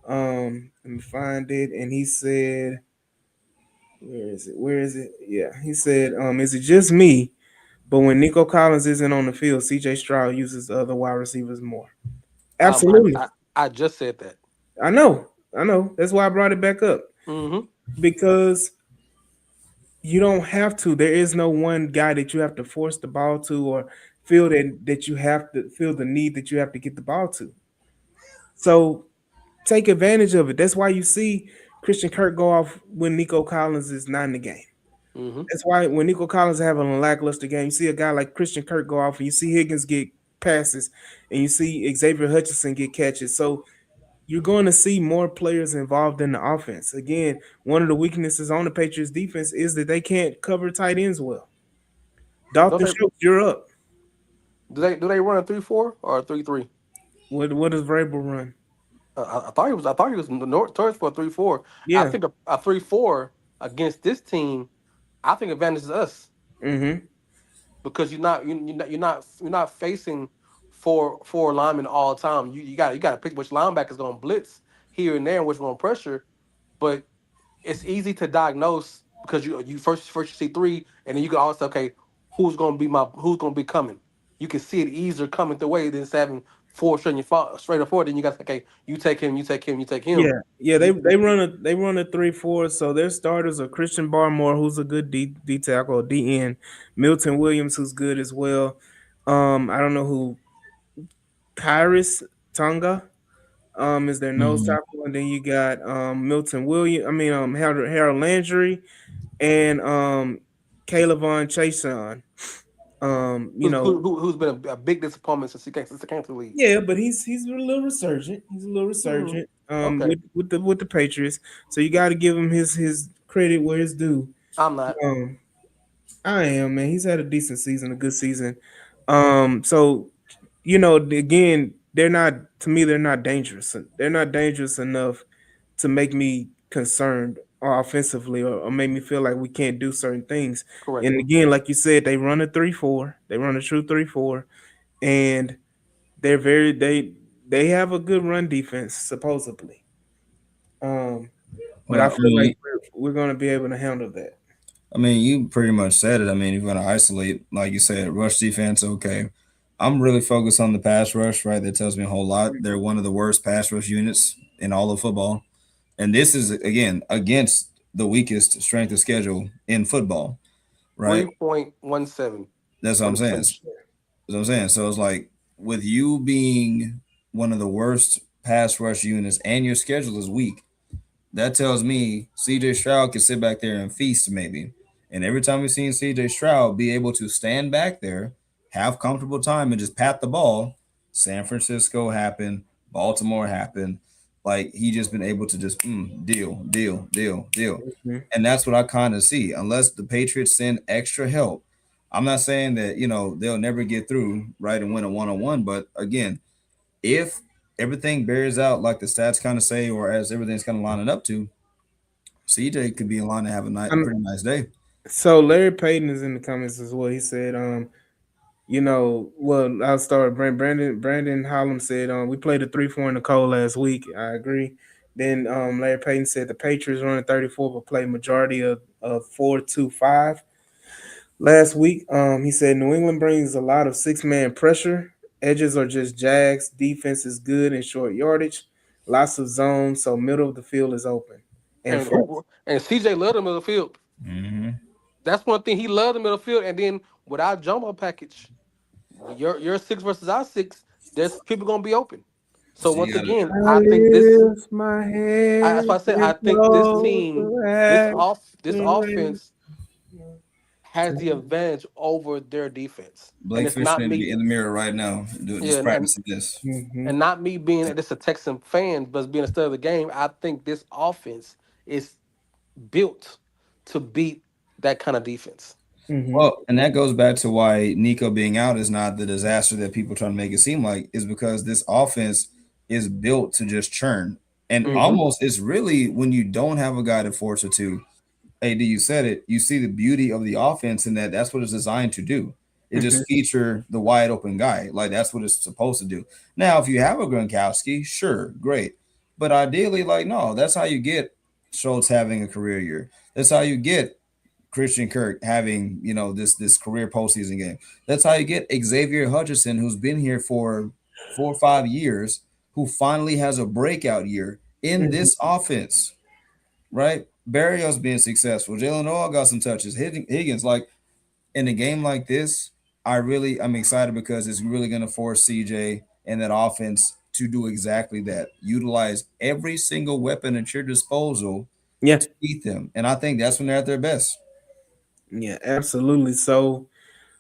Let me find it. And he said, where is it? Where is it? Yeah, he said, is it just me? But when Nico Collins isn't on the field, CJ Stroud uses the other wide receivers more. Um, I, Absolutely. I I just said that. I know. I know. That's why I brought it back up. Hmm. Because you don't have to. There is no one guy that you have to force the ball to or feel that you have to feel the need that you have to get the ball to. So take advantage of it. That's why you see Christian Kirk go off when Nico Collins is not in the game. Hmm. That's why when Nico Collins is having a lackluster game, you see a guy like Christian Kirk go off and you see Higgins get passes and you see Xavier Hutchinson get catches. So you're going to see more players involved in the offense. Again, one of the weaknesses on the Patriots defense is that they can't cover tight ends well. Don't Dalton they Schultz, you're up. do they run a 3-4 or a 3-3? What does Vrabel run? I thought he was north towards for a 3-4. I Yeah. think a 3-4 against this team, I think advantages us Mm-hmm. because you're not facing four linemen all the time. You got to pick which linebacker going to blitz here and there and which one pressure. But it's easy to diagnose because you first you see three, and then you can also, okay, who's gonna be coming. You can see it easier coming the way than just having four straight up forward. Then you got, okay, you take him, you take him, you take him. Yeah, yeah. They You, they run a 3-4. So their starters are Christian Barmore, who's a good D tackle, DN, Milton Williams, who's good as well. I don't know who Kyrus Tonga is their nose Mhm. tackle, and then you got Milton Williams. I mean Harold Landry and Caleb Von Chason. who's been a big disappointment since he came to the league. Yeah, but he's a little resurgent. He's a little Hmm. resurgent. Okay, With the Patriots, so you got to give him his credit where it's due. I'm not. Um, I am, man. He's had a decent season, a good season. So again, they're not to me. They're not dangerous. They're not dangerous enough to make me concerned or offensively or make me feel like we can't do certain things. Correct. And again, like you said, they run a 3-4. They run a true 3-4, and they're very they have a good run defense supposedly. Um, but I Well, feel like we're going to be able to handle that. I mean, you pretty much said it. I mean, if you're going to isolate, like you said, rush defense, okay. I'm really focused on the pass rush, right? That tells me a whole lot. They're one of the worst pass rush units in all of football. And this is, again, against the weakest strength of schedule in football, right? 3.17 That's what for I'm the saying. season. That's what I'm saying. So it's like, with you being one of the worst pass rush units and your schedule is weak, that tells me CJ Stroud can sit back there and feast maybe. And every time we've seen CJ Stroud be able to stand back there, have comfortable time, and just pat the ball, San Francisco happened, Baltimore happened. Like he just been able to just deal, deal, deal, deal. Mhm. And that's what I kind of see. Unless the Patriots send extra help, I'm not saying that, they'll never get through, right, and win a one-on-one. But again, if everything bears out like the stats kind of say, or as everything's kind of lining up to, CJ could be in line to have a Um, pretty nice day. so Larry Payton is in the comments as well. He said, well, I'll start. Brandon Hollum said, we played a 3-4 in the cold last week. I agree. Then Larry Payton said the Patriots running 34, but played majority of 4-2-5 last week. He said New England brings a lot of 6-man pressure. Edges are just jags. Defense is good in short yardage. Lots of zones, so middle of the field is open. And And for and CJ loved the middle field. Mm-hmm. That's one thing he loved the middle field. And then without jumbo package, your six versus our six, there's people gonna be open. So So you once got to. again, I I think this. lift my That's why head I said I and think this close team, the this eyes. offense has the advantage over their defense, and Blake it's Fisher not need to be me. in the mirror right now, Yeah, just practicing this. Mhm. and not me being just a Texan fan, but being a stud of the game. I think this offense is built to beat that kind of defense. Mhm. Well, and that goes back to why Nico being out is not the disaster that people try to make it seem like, is because this offense is built to just churn. And Hmm. almost it's really when you don't have a guy to force it to, AD, you said it. You see the beauty of the offense in that that's what it's designed to do. It Mhm. just feature the wide open guy. Like that's what it's supposed to do. Now, if you have a Gronkowski, sure, great. But ideally, like no, that's how you get Schultz having a career year. That's how you get Christian Kirk having this career postseason game. That's how you get Xavier Hutchinson, who's been here for 4 or 5 years, who finally has a breakout year in Mhm. this offense, right? Barrios being successful. Jalen Noel got some touches. Higgins, like in a game like this, I'm excited because it's really going to force CJ and that offense to do exactly that. Utilize every single weapon at your disposal Yeah. to beat them, and I think that's when they're at their best. Yeah, absolutely. So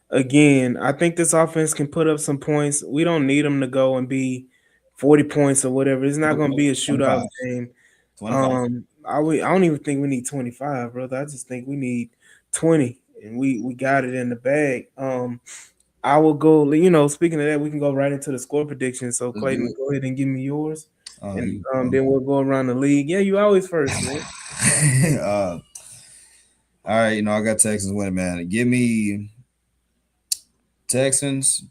again, I think this offense can put up some points. We don't need them to go and be 40 points or whatever. It's not going to be a 25. shootout game. 25. I don't even think we need 25, brother. I just think we need 20, and we got it in the bag. I will go. Speaking of that, we can go right into the score prediction. So Let's do Clayton, it. go ahead and give me yours, and You, then we'll go around the league. Yeah, you always first, man. all right, I got Texans winning, man. Give me Texans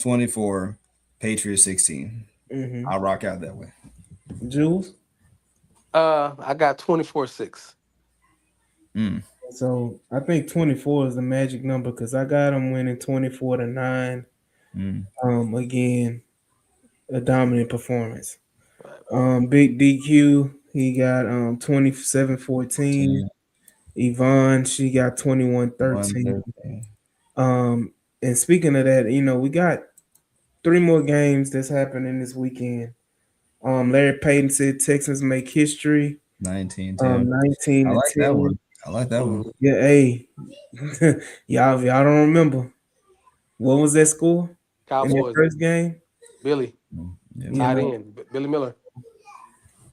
24, Patriots 16. Mm-hmm. I'll rock out that way. Jules. I got 24-6. Mm, So I think 24 is the magic number because I got them winning 24-9. mm, Again, a dominant performance. Right. Big DQ, he got 27-14. 10, Yvonne, she got 1, 21-13. 13. Um, and speaking of that, we got 3 more games that's happening this weekend. Larry Payton said Texans make history. 19, 10. 19 I to like that 10. one. I like that one. Mhm. Yeah, hey, y'all don't remember what was that score in that Cowboys, first game? Billy, Yeah, You tight know, end, Billy Miller.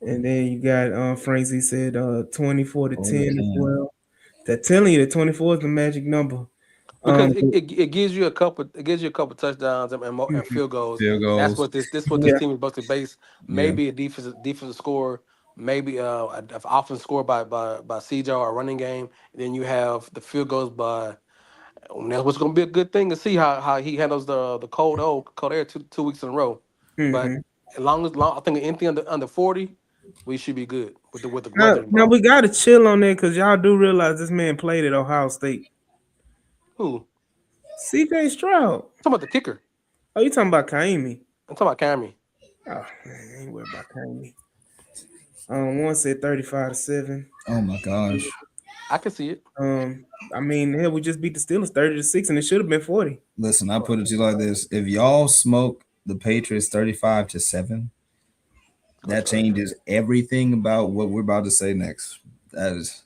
and then you got Frank Z said 24 to 4 to 10 as 10. well. They're telling you that 24 is the magic number. Because Um, it gives you a couple touchdowns and mhm, field goals. Field That's goals. what this yeah. team is supposed to base. Yeah. Maybe a defensive score, maybe an offensive score by CJ or a running game. And then you have the field goals by. And that's what's going to be a good thing to see how he handles the cold air 2 weeks in a row. But Hmm. as long I think anything under 40, we should be good. with the weather Now involved. we gotta chill on that because y'all do realize this man played at Ohio State. Who? CJ Stroud. I'm talking about the kicker. Oh, you talking about Kaimi? I'm talking about Camry. Oh man, I ain't worried about Kaimi. One said 35-7. Oh my gosh. I can see it. I mean, hell, we just beat the Steelers 30-6, and it should have been 40. Listen, I put it to you like this: if y'all smoke the Patriots 35-7, that changes everything about what we're about to say next. That is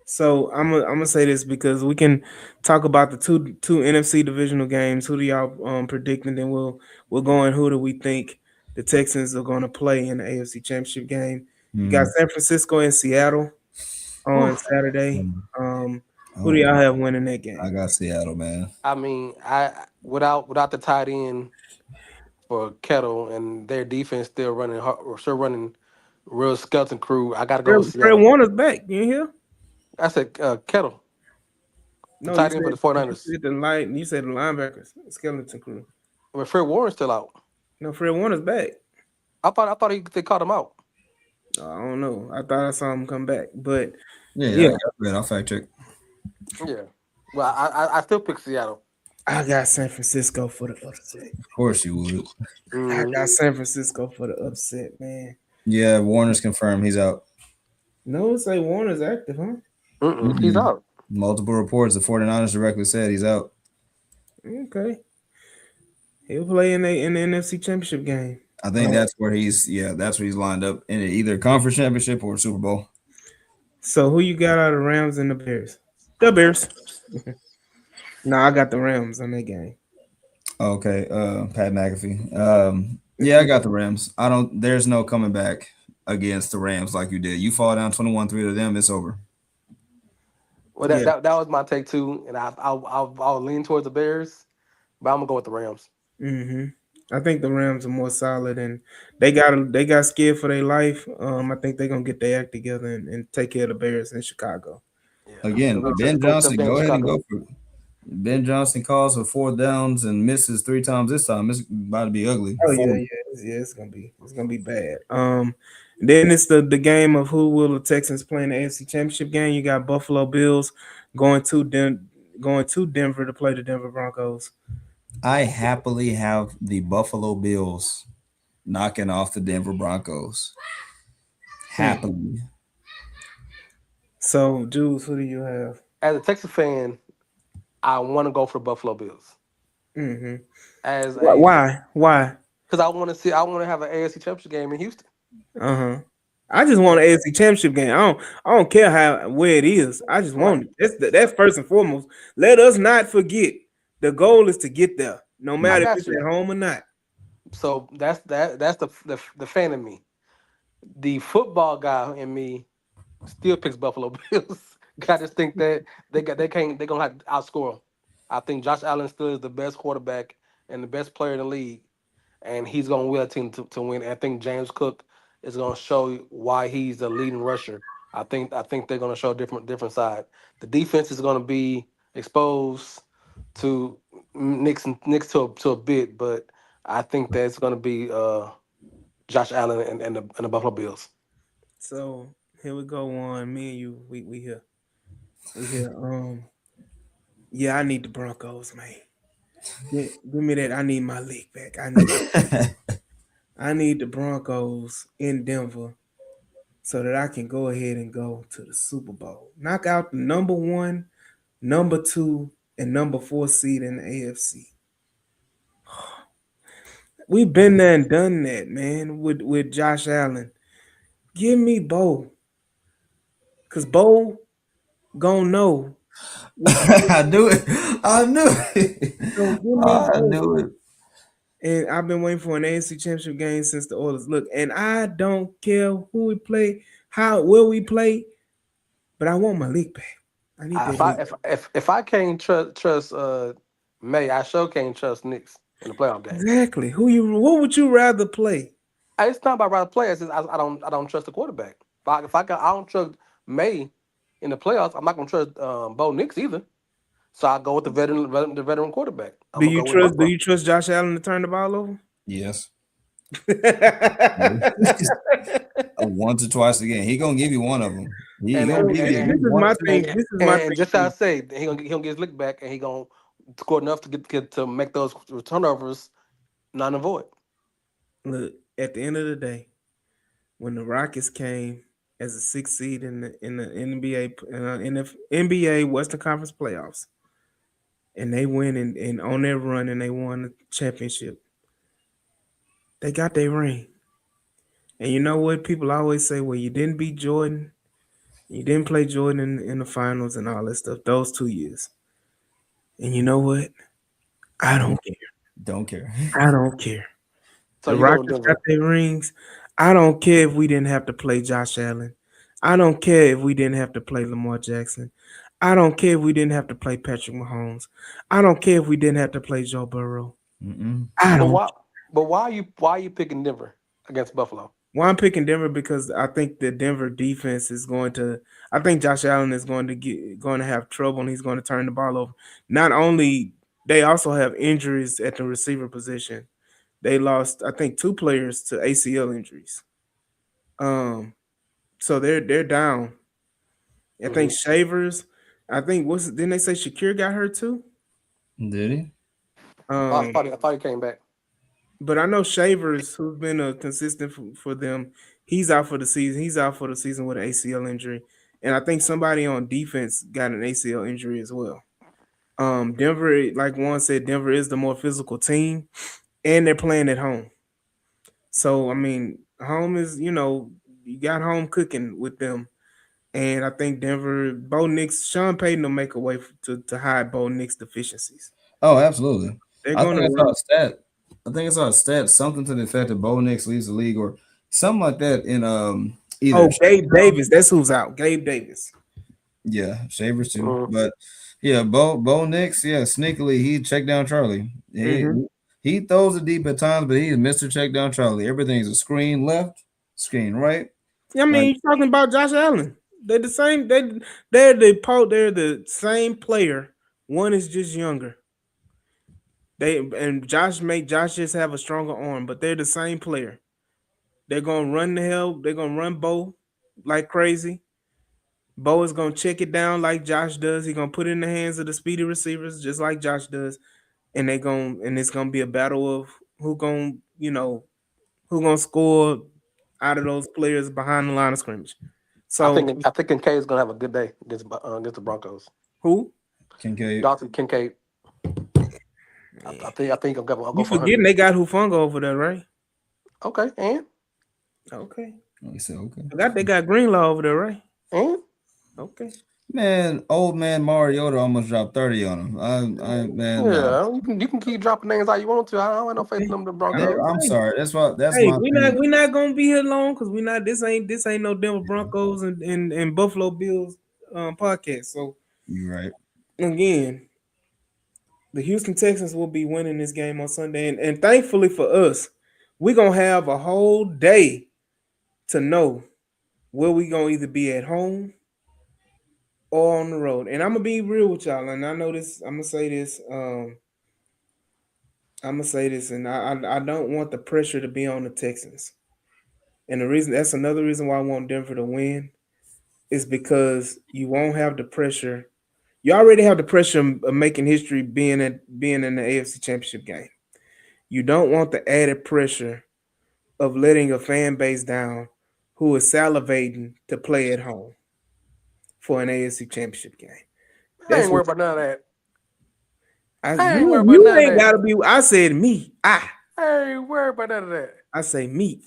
So I'm gonna say this because we can talk about the two NFC divisional games. Who do y'all predict, and then we'll go in. Who do we think the Texans are going to play in the AFC Championship game? You got San Francisco and Seattle on Saturday. Who do y'all have winning that game? I got Seattle, man. I mean, I without the tight end for Kettle and their defense still running real skeleton crew. I got to go with Fred Seattle. Warner's back. You hear? I said Kettle. The No, tight you end for the said, 49ers. you said the linebackers, skeleton crew. But Fred Warren's still out. No, Fred Warner's back. I thought they caught him out. I don't know. I thought I saw him come back, but Yeah. I'll fact check. Yeah. Well, I still pick Seattle. I got San Francisco for the upset. Of course you would. I got San Francisco for the upset, man. Yeah, Warner's confirmed he's out. No, say Warner's active, huh? He's out. Multiple reports. The 49ers directly said he's out. Okay. He'll play in the NFC Championship game. I think that's where he's lined up in either conference championship or Super Bowl. So who you got out of the Rams and the Bears? The Bears. No, I got the Rams on that game. Okay, Pat McAfee. Yeah, I got the Rams. There's no coming back against the Rams like you did. You fall down 21-3 to them, it's over. Well, that was my take too, and I'll lean towards the Bears, but I'm gonna go with the Rams. I think the Rams are more solid, and they got scared for their life. I think they're gonna get their act together and take care of the Bears in Chicago. Yeah. Again, Ben Johnson, go ahead and go for it. Ben Johnson calls for 4 downs and misses 3 times this time. It's about to be ugly. Oh yeah, it's gonna be bad. Then it's the game of who will the Texans play in the AFC Championship game. You got Buffalo Bills going to Denver to play the Denver Broncos. I happily have the Buffalo Bills knocking off the Denver Broncos. Happily. So, Jules, who do you have? As a Texas fan, I want to go for Buffalo Bills. Why? Because I want to have an AFC Championship game in Houston. I just want an AFC Championship game. I don't care where it is. I just want it. That's first and foremost. Let us not forget the goal is to get there, no matter if it's at home or not. So that's the fan in me. The football guy in me still picks Buffalo Bills. I just think that they're gonna have to outscore them. I think Josh Allen still is the best quarterback and the best player in the league, and he's gonna will a team to win. I think James Cook is gonna show why he's the leading rusher. I think they're gonna show a different side. The defense is gonna be exposed to Knicks to a bit, but I think that it's gonna be Josh Allen and the Buffalo Bills. So here we go on. Me and you, we here. We here. Yeah, I need the Broncos, man. Give me that. I need my league back. I need the Broncos in Denver so that I can go ahead and go to the Super Bowl. Knock out the number 1, number 2, and number 4 seed in the AFC. We've been there and done that, man, with Josh Allen. Give me Bo. Because Bo gonna know. I knew it. I knew it. I knew it. And I've been waiting for an AFC Championship game since the Oilers. Look, and I don't care who we play, where we play, but I want my league back. I need that. If I can't trust May, I sure can't trust Knicks in the playoff game. Exactly. Who would you rather play? It's not about rather play. It's just I don't trust the quarterback. I don't trust May in the playoffs, I'm not gonna trust Bo Nix either. So I go with the veteran quarterback. Do you trust Josh Allen to turn the ball over? Yes. once or twice again. He gonna give you one of them. He And gonna and give you at This least is one or my two. thing. This is my and thing. just how I say, he gonna get his lick back, and he gonna score enough to get to make those turnovers non and void. Look, at the end of the day, when the Rockets came as a sixth seed in the NBA in the NBA Western Conference playoffs, and they went and on their run and they won the championship, they got their ring. And you know what? People always say, well, you didn't beat Jordan, you didn't play Jordan in the finals and all that stuff, those 2 years. And you know what? I don't care. Don't care. I don't care. So The you go with Rockets got Denver. their rings. I don't care if we didn't have to play Josh Allen. I don't care if we didn't have to play Lamar Jackson. I don't care if we didn't have to play Patrick Mahomes. I don't care if we didn't have to play Joe Burrow. Mm-mm. I But don't. why? But why are you picking Denver against Buffalo? Well, I'm picking Denver because I think the Denver defense is going to. I think Josh Allen is going to have trouble and he's going to turn the ball over. Not only they also have injuries at the receiver position. They lost, I think, 2 players to ACL injuries. Um, so they're down. I think Mhm. Shavers. I think what's didn't they say Shakir got hurt too? Did he? I Um, thought I thought he came back. but I know Shavers, who's been a consistent for them, he's out for the season. He's out for the season with an ACL injury, and I think somebody on defense got an ACL injury as well. Denver, like one said, Denver is the more physical team, and they're playing at home. So I mean, home is you got home cooking with them. And I think Denver, Bo Nix, Sean Payton will make a way to hide Bo Nix deficiencies. Oh, absolutely. They're I going think to I saw run. a stat. I think I saw a stat, something to the effect that Bo Nix leaves the league or something like that in either Oh, Gabe Davis, that's who's out. Gabe Davis. yeah, Shavers too. Mm. But yeah, Bo Nix, yeah, sneakily he checked down Charlie. Hmm. He throws it deep at times, but he's Mr. Check down Charlie. Everything's a screen left, screen right. I Like, mean, you're talking about Josh Allen. They're the same. They're the same player. One is just younger. Josh just have a stronger arm, but they're the same player. They're gonna run the hell. They're gonna run Bo like crazy. Bo is gonna check it down like Josh does. He's gonna put it in the hands of the speedy receivers just like Josh does, and it's gonna be a battle of who gonna score out of those players behind the line of scrimmage. So I think Kincaid is gonna have a good day against the Broncos. who? Kincaid. Dawson Kincaid. I think I'll go You for forgetting 100. they got Hufunga over there, right? Okay, Okay. He said, okay. Forgot they got Greenlaw over there, right? and Okay. Man, old man Mariota almost dropped 30 on him. Man, no. yeah, you can keep dropping names how you want to. I don't have no faith in Okay. them, the I'm Broncos. I'm hey, sorry. That's hey, my we not thing. we not gonna be here long because we not this ain't no Denver Broncos and Buffalo Bills podcast. So You're right. again, the Houston Texans will be winning this game on Sunday, and thankfully for us, we're gonna have a whole day to know where we gonna either be at home or on the road. And I'm gonna be real with y'all, and I know this. I'm gonna say this. And I don't want the pressure to be on the Texans. And that's another reason why I want Denver to win is because you won't have the pressure. You already have the pressure of making history being in the AFC Championship game. You don't want the added pressure of letting a fan base down who is salivating to play at home for an AFC Championship game. I That's ain't what worried about none of that. I I ain't you worried about you none of ain't that. gotta be. I said me. I ain't worried about none of that. I say me.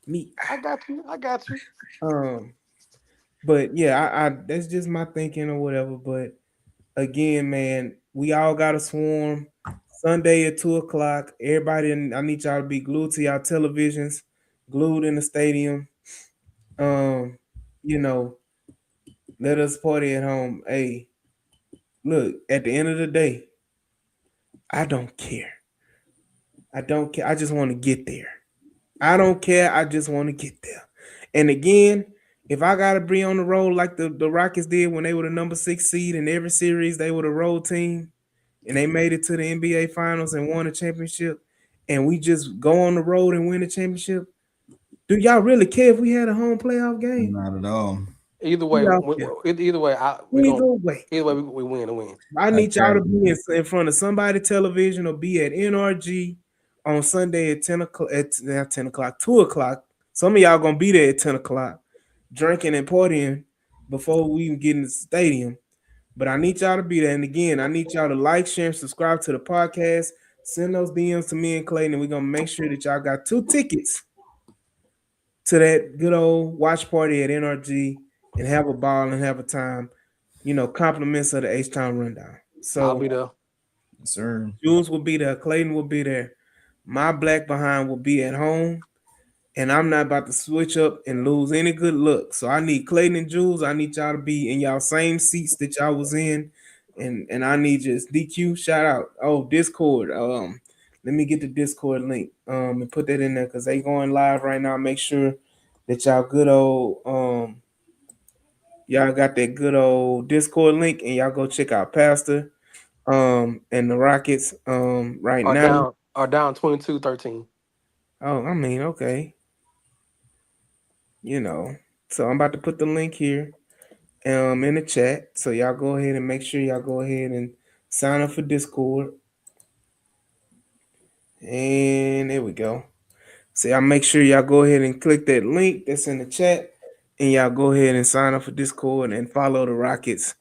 Me. I got you. I got you. Um. But yeah, I that's just my thinking or whatever. But again, man, we all gotta swarm Sunday at 2 o'clock. Everybody, I need y'all to be glued to y'all televisions, glued in the stadium. Um, you know, let us party at home. Hey, look, at the end of the day, I don't care. I don't care. I just want to get there. I don't care. I just want to get there. And again, if I gotta be on the road like the Rockets did when they were the number 6 seed in every series, they were the road team and they made it to the NBA finals and won a championship, and we just go on the road and win the championship, Do y'all really care if we had a home playoff game? Not at all. Either Do way, y'all care? either way, Either way. we win and win. I I need y'all care. to be in front of somebody television or be at NRG on Sunday at 10 o'clock, at 10 o'clock, 2 o'clock. Some of y'all gonna be there at 10 o'clock, drinking and partying before we even get in the stadium. But I need y'all to be there. And again, I need y'all to like, share, and subscribe to the podcast. Send those DMs to me and Clayton, and we're gonna make sure that y'all got 2 tickets to that good old watch party at NRG and have a ball and have a time. Compliments of the H-Town Rundown. I'll So be there. Yes, sir. Jules will be there. Clayton will be there. My black behind will be at home. And I'm not about to switch up and lose any good look. So I need Clayton and Jules. I need y'all to be in y'all same seats that y'all was in. And I need just DQ shout out. Oh, Discord. Let me get the Discord link. And put that in there because they going live right now. Make sure that y'all good old y'all got that good old Discord link and y'all go check out Pastor and the Rockets right now. Are down 22-13. Oh, I mean, okay. So I'm about to put the link here in the chat. So y'all go ahead and make sure y'all go ahead and sign up for Discord. And there we go. So y'all make sure y'all go ahead and click that link that's in the chat. And y'all go ahead and sign up for Discord and follow the Rockets,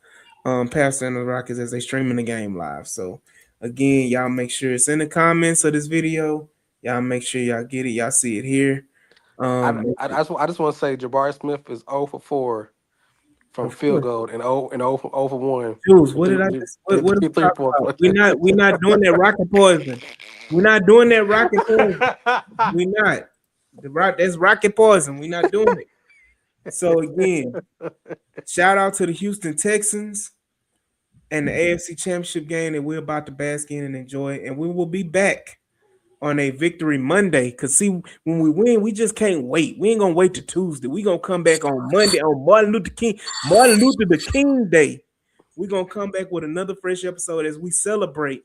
Pastor and the Rockets as they streaming the game live. So again, y'all make sure it's in the comments of this video. Y'all make sure y'all get it. Y'all see it here. I just want to say Jabari Smith is 0 for 4 from Of field course. goal and 0 for 1. Jules, what did I just what are we talking about? We're not doing that rocket poison. We're not doing that rocket poison. We're not. That's rocket poison. We're not doing it. So again, shout out to the Houston Texans and the AFC Championship game that we're about to bask in and enjoy. And we will be back on a Victory Monday. Cause see, when we win, we just can't wait. We ain't gonna wait till Tuesday. We gonna come back on Monday on Martin Luther the King Day. We're gonna come back with another fresh episode as we celebrate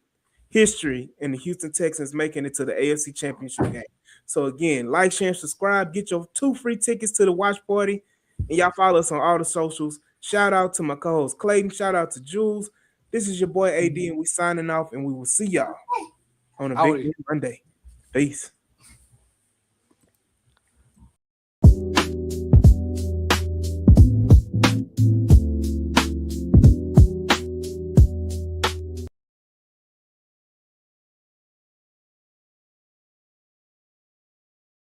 history and the Houston Texans making it to the AFC Championship game. So again, like, share, and subscribe. Get your 2 free tickets to the watch party, and y'all follow us on all the socials. Shout out to my co-host Clayton. Shout out to Jules. This is your boy AD, and we signing off, and we will see y'all on a Victory Monday. Peace.